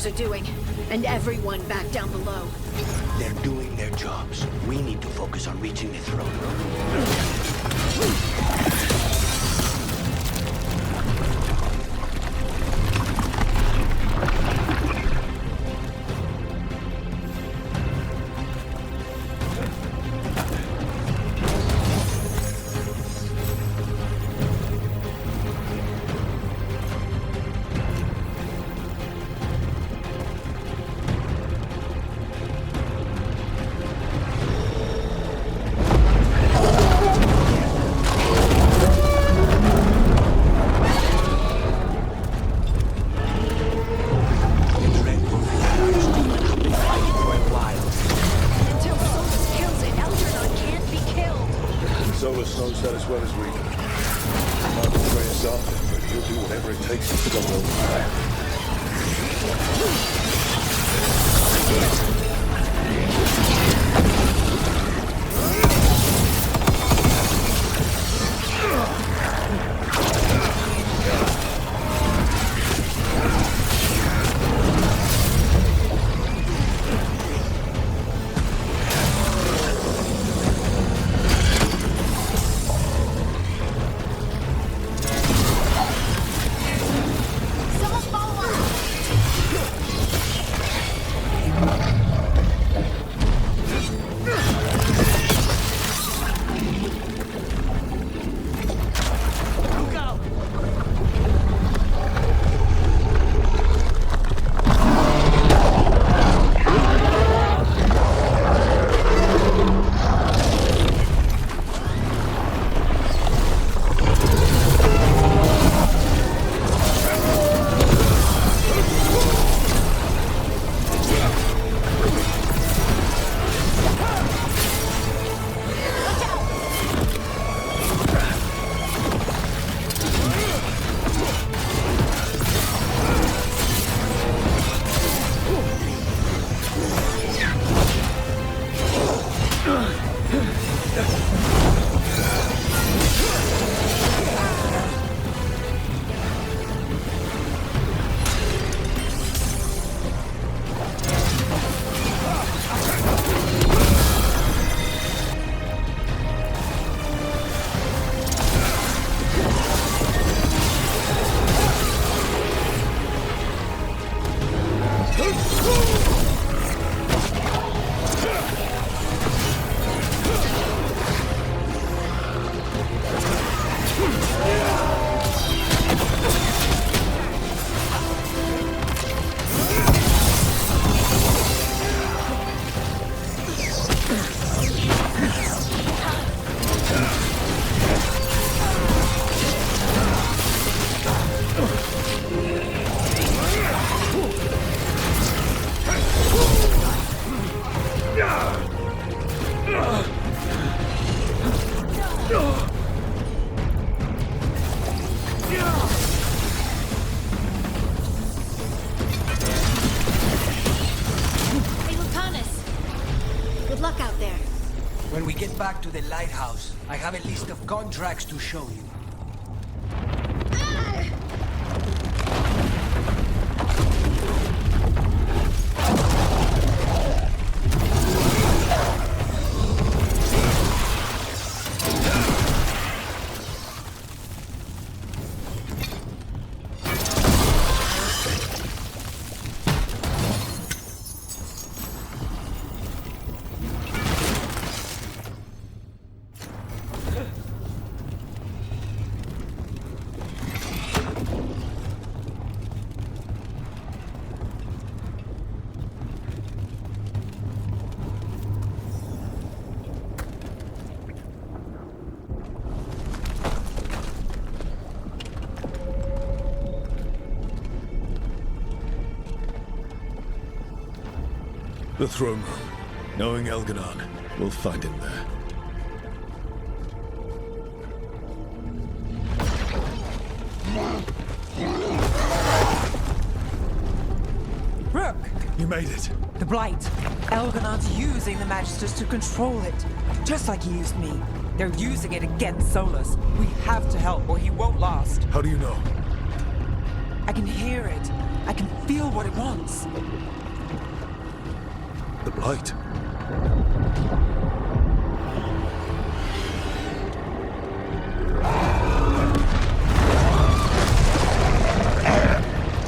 Are doing, and everyone back down below. They're doing their jobs. We need to focus on reaching the throne. Someone follow us! we get back to the lighthouse, I have a list of contracts to show you. The throne room. Knowing Elganon, we'll find him there. Rook! You made it. The Blight. Elganon's using the Magisters to control it. Just like he used me. They're using it against Solus. We have to help or he won't last. How do you know? I can hear it. I can feel what it wants. The Blight.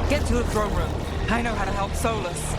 Get to the throne room. I know how to help Solus.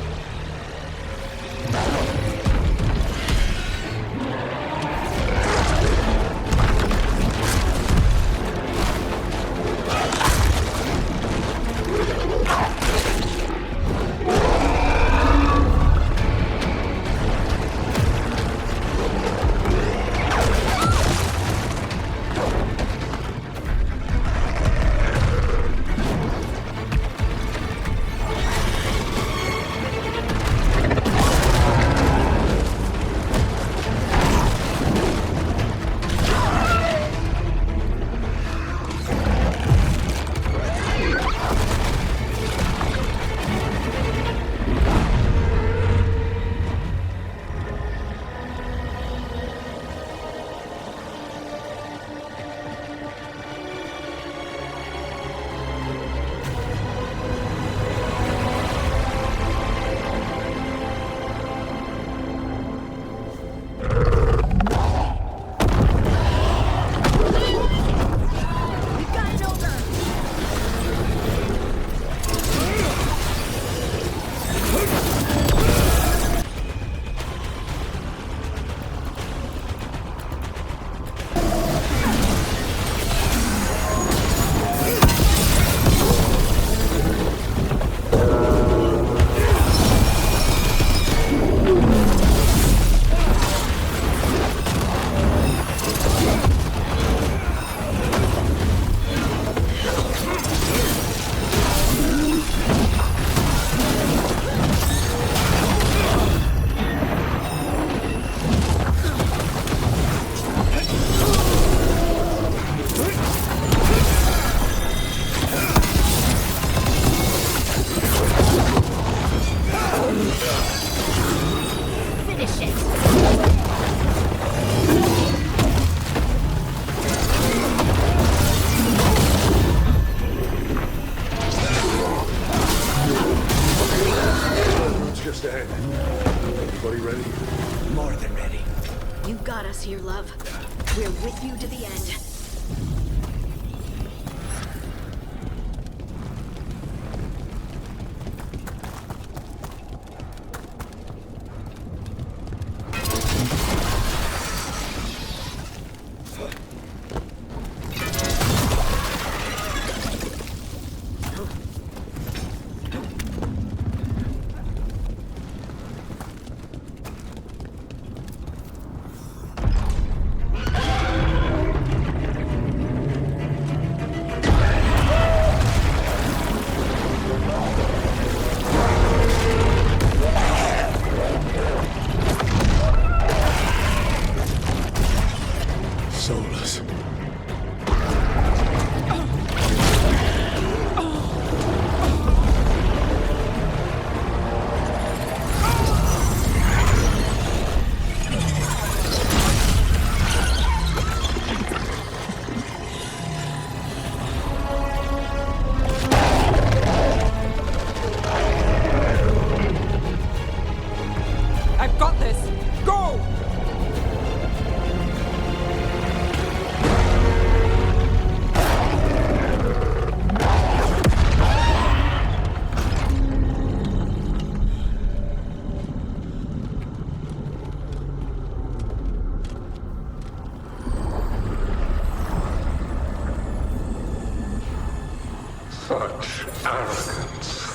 Here, love. We're with you to the end.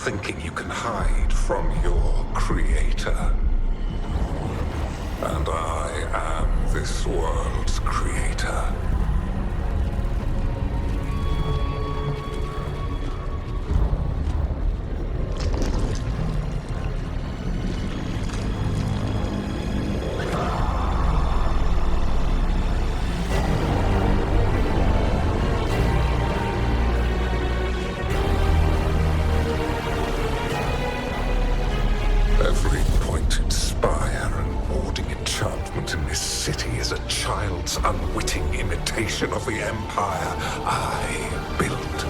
thinking you can hide from your creator. And I am this world's creator. Every pointed spire and warding enchantment in this city is a child's unwitting imitation of the empire I built.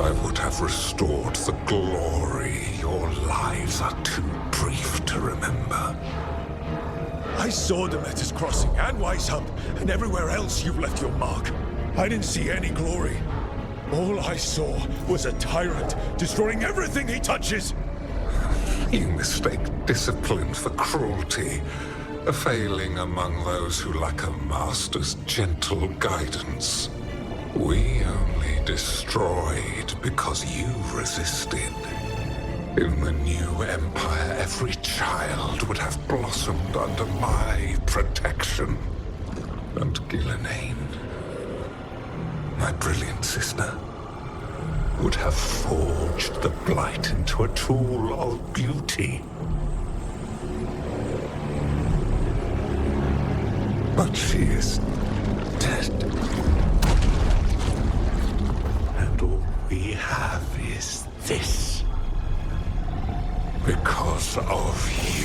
I would have restored the glory. Your lives are too brief to remember. I saw Demeter's Crossing and Weishaupt, and everywhere else you've left your mark. I didn't see any glory. All I saw was a tyrant destroying everything he touches. You mistake discipline for cruelty, a failing among those who lack a master's gentle guidance. We only destroyed because you resisted. In the new empire, every child would have blossomed under my protection. And Gillenane, my brilliant sister, would have forged the Blight into a tool of beauty. But she is dead. And all we have is this. Because of you.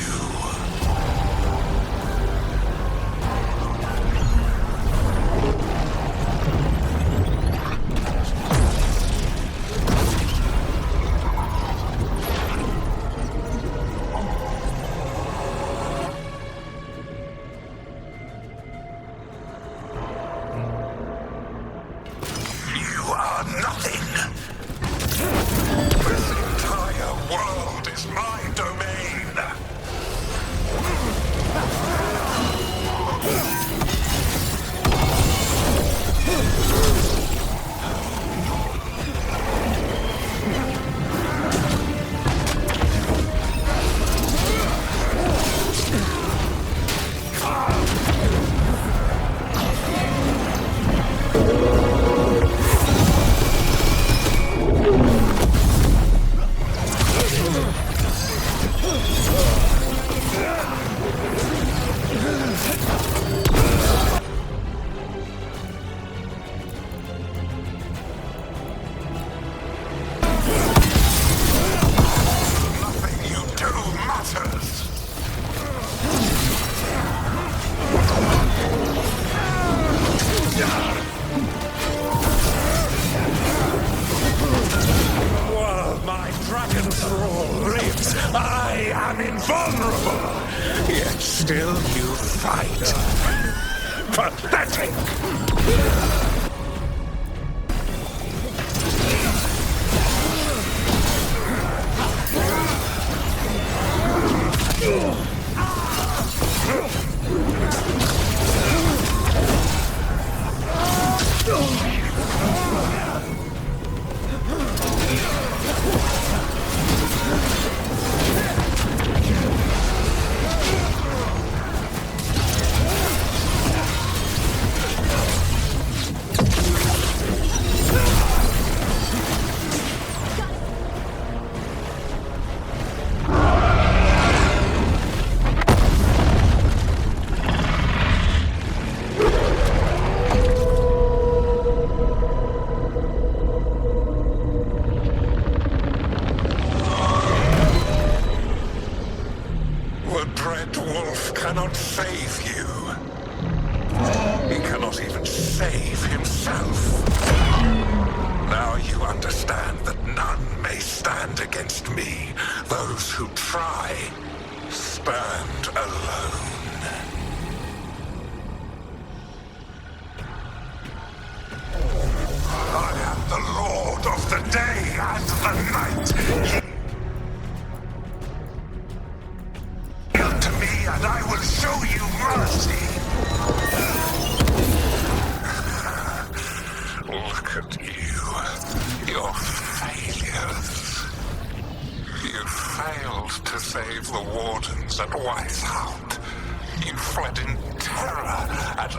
Look at you. Your failures.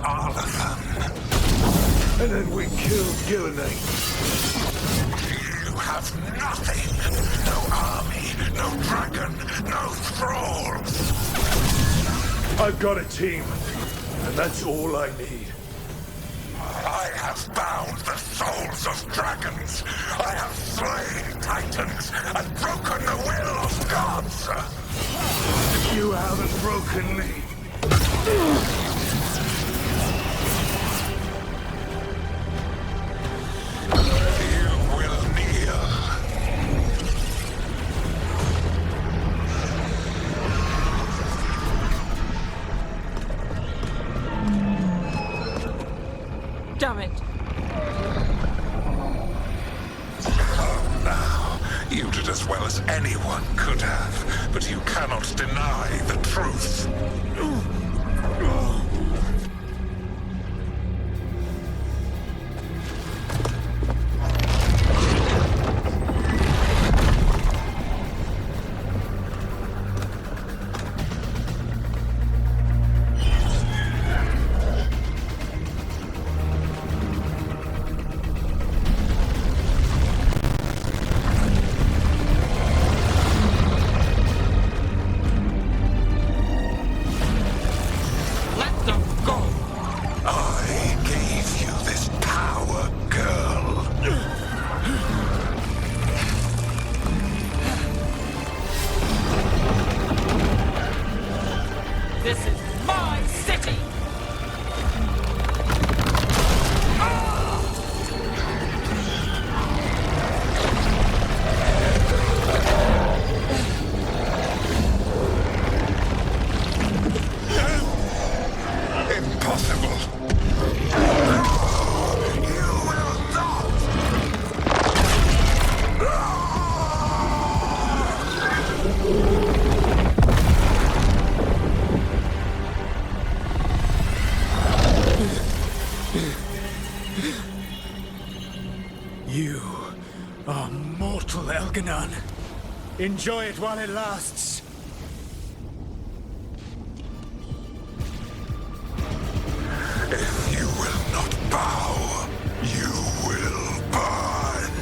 Arlathan. And then we killed Gillenane. You have nothing. No army, no dragon, no thralls. I've got a team, and that's all I need. I have bound the souls of dragons. I have slain titans and broken the will of gods. You haven't broken me. You will kneel. Damn it. Oh, now, you did as well as anyone could have, but you cannot deny the truth. This is my city! Impossible! You will not! You are mortal, Elganon. Enjoy it while it lasts. If you will not bow, you will burn.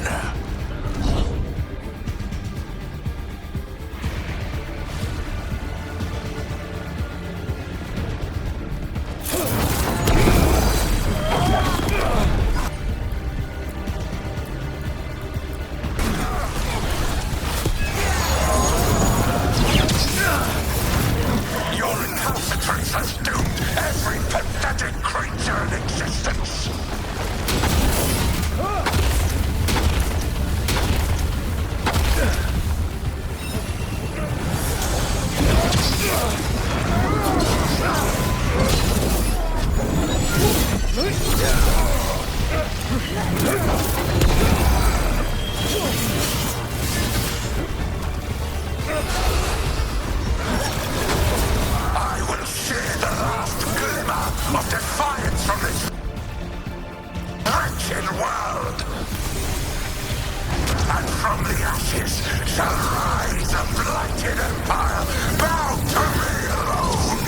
Your recalcitrance has doomed every pathetic creature in existence. I will share the last glimmer of defiance from this wretched world. And from the ashes shall rise a blighted empire bound to me alone.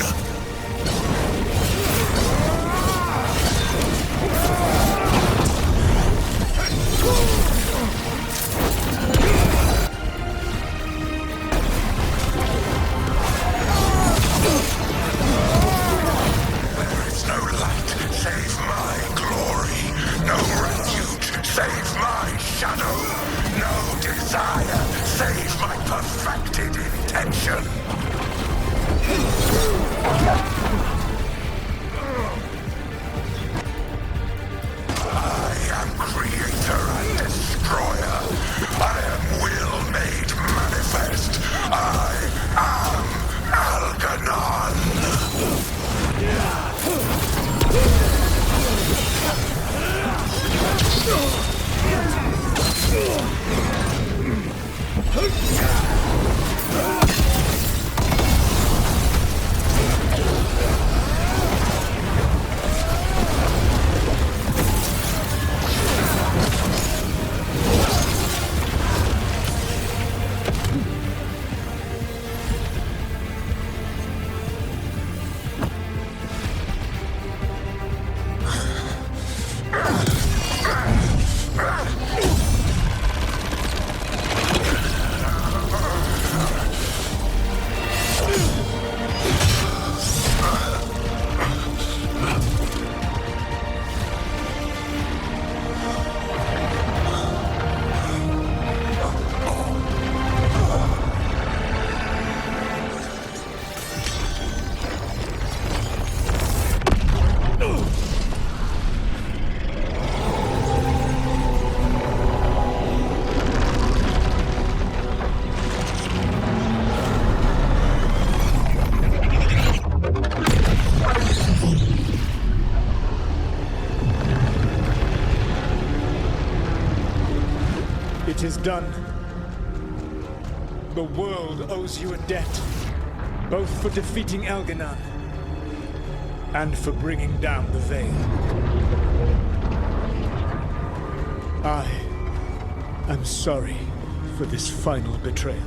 There is no light save my glory, no refuge save my shadow, no desire save my perfected intention. It is done. The world owes you a debt, both for defeating Elganon and for bringing down the Veil. I am sorry for this final betrayal,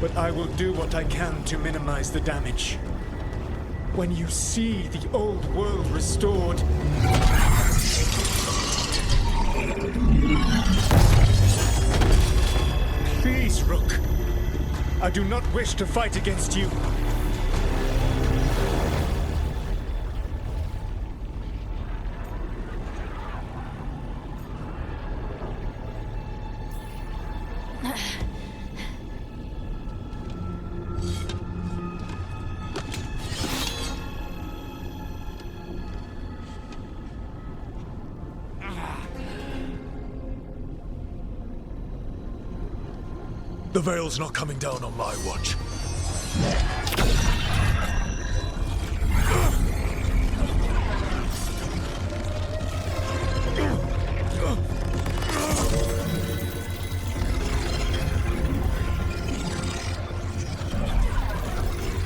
but I will do what I can to minimize the damage. When you see the old world restored, please, Rook. I do not wish to fight against you. The Veil's not coming down on my watch.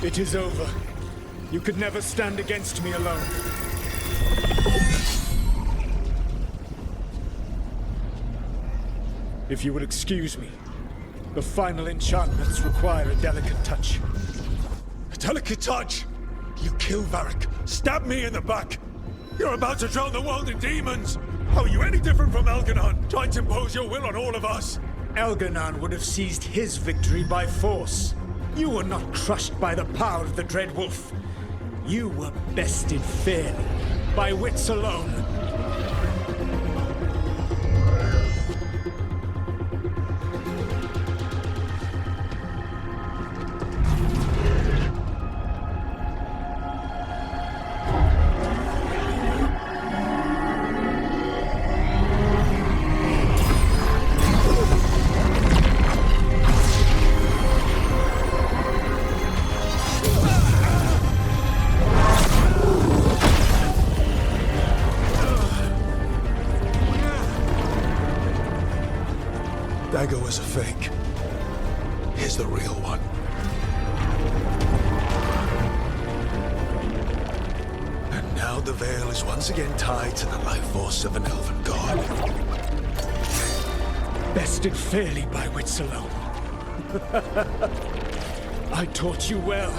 It is over. You could never stand against me alone. If you will excuse me, the final enchantments require a delicate touch. A delicate touch? You kill Varric, stab me in the back. You're about to drown the world in demons. How are you any different from Elganon, trying to impose your will on all of us? Elganon would have seized his victory by force. You were not crushed by the power of the Dread Wolf. You were bested fairly, by wits alone. Dagger was a fake. Here's the real one. And now the Veil is once again tied to the life force of an elven god. Bested fairly by wits alone. I taught you well.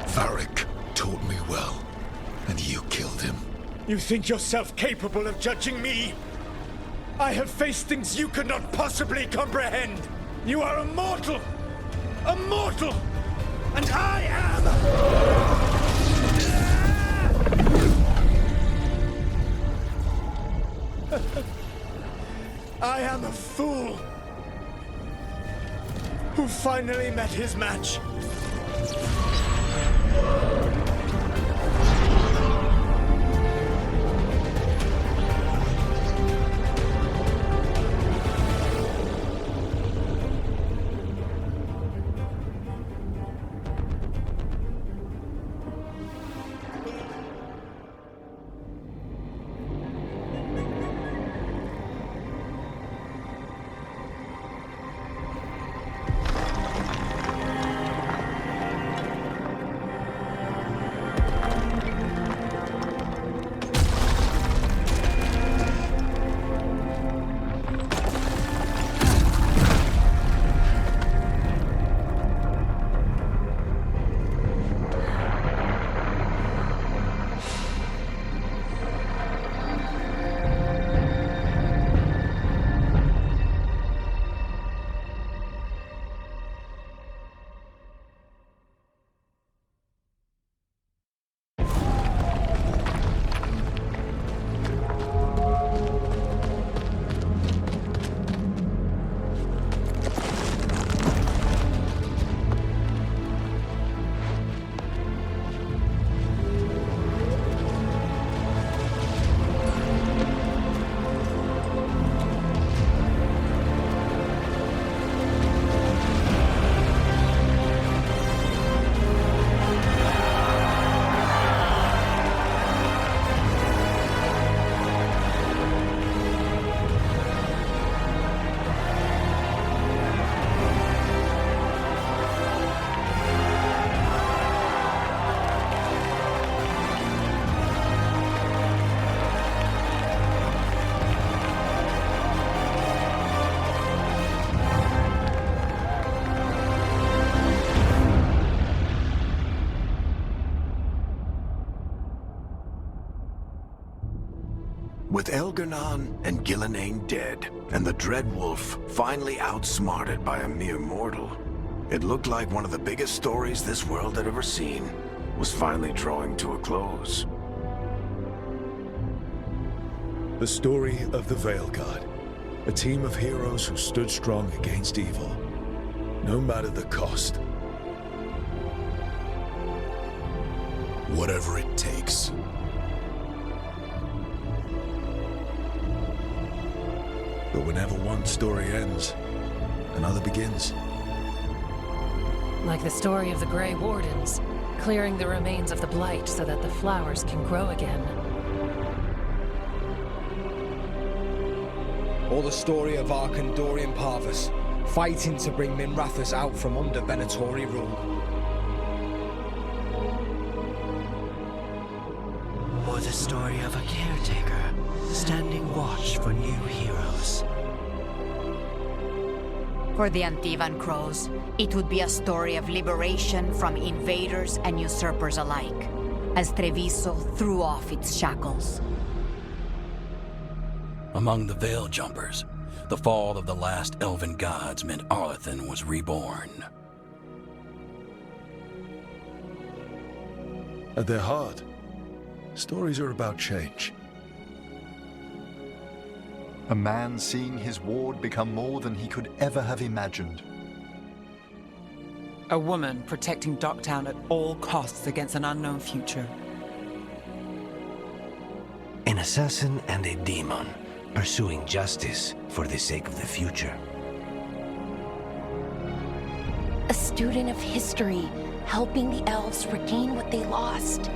Varric taught me well, and you killed him. You think yourself capable of judging me? I have faced things you could not possibly comprehend. You are a mortal! A mortal! And I am... I am a fool who finally met his match. With Elgar'nan and Gillenane dead, and the Dreadwolf finally outsmarted by a mere mortal, it looked like one of the biggest stories this world had ever seen was finally drawing to a close. The story of the Veilguard, a team of heroes who stood strong against evil, no matter the cost. Whatever it takes. But whenever one story ends, another begins. Like the story of the Grey Wardens, clearing the remains of the Blight so that the flowers can grow again. Or the story of Arkandorian Parvus, fighting to bring Minrathous out from under Venatori rule. Or the story of a caretaker, standing watch for new heroes. For the Antivan Crows, it would be a story of liberation from invaders and usurpers alike, as Treviso threw off its shackles. Among the Veil Jumpers, the fall of the last elven gods meant Arlathan was reborn. At their heart, stories are about change. A man seeing his ward become more than he could ever have imagined. A woman protecting Docktown at all costs against an unknown future. An assassin and a demon, pursuing justice for the sake of the future. A student of history, helping the elves regain what they lost.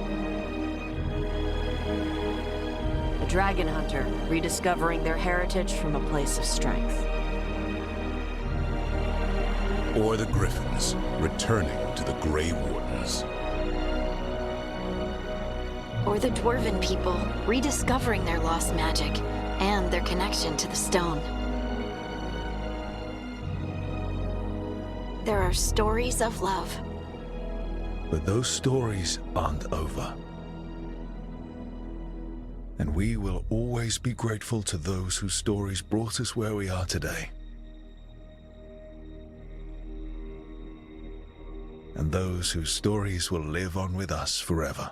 A dragon hunter, rediscovering their heritage from a place of strength. Or the Griffins, returning to the Grey Wardens. Or the Dwarven people, rediscovering their lost magic and their connection to the stone. There are stories of love. But those stories aren't over. And we will always be grateful to those whose stories brought us where we are today. And those whose stories will live on with us forever.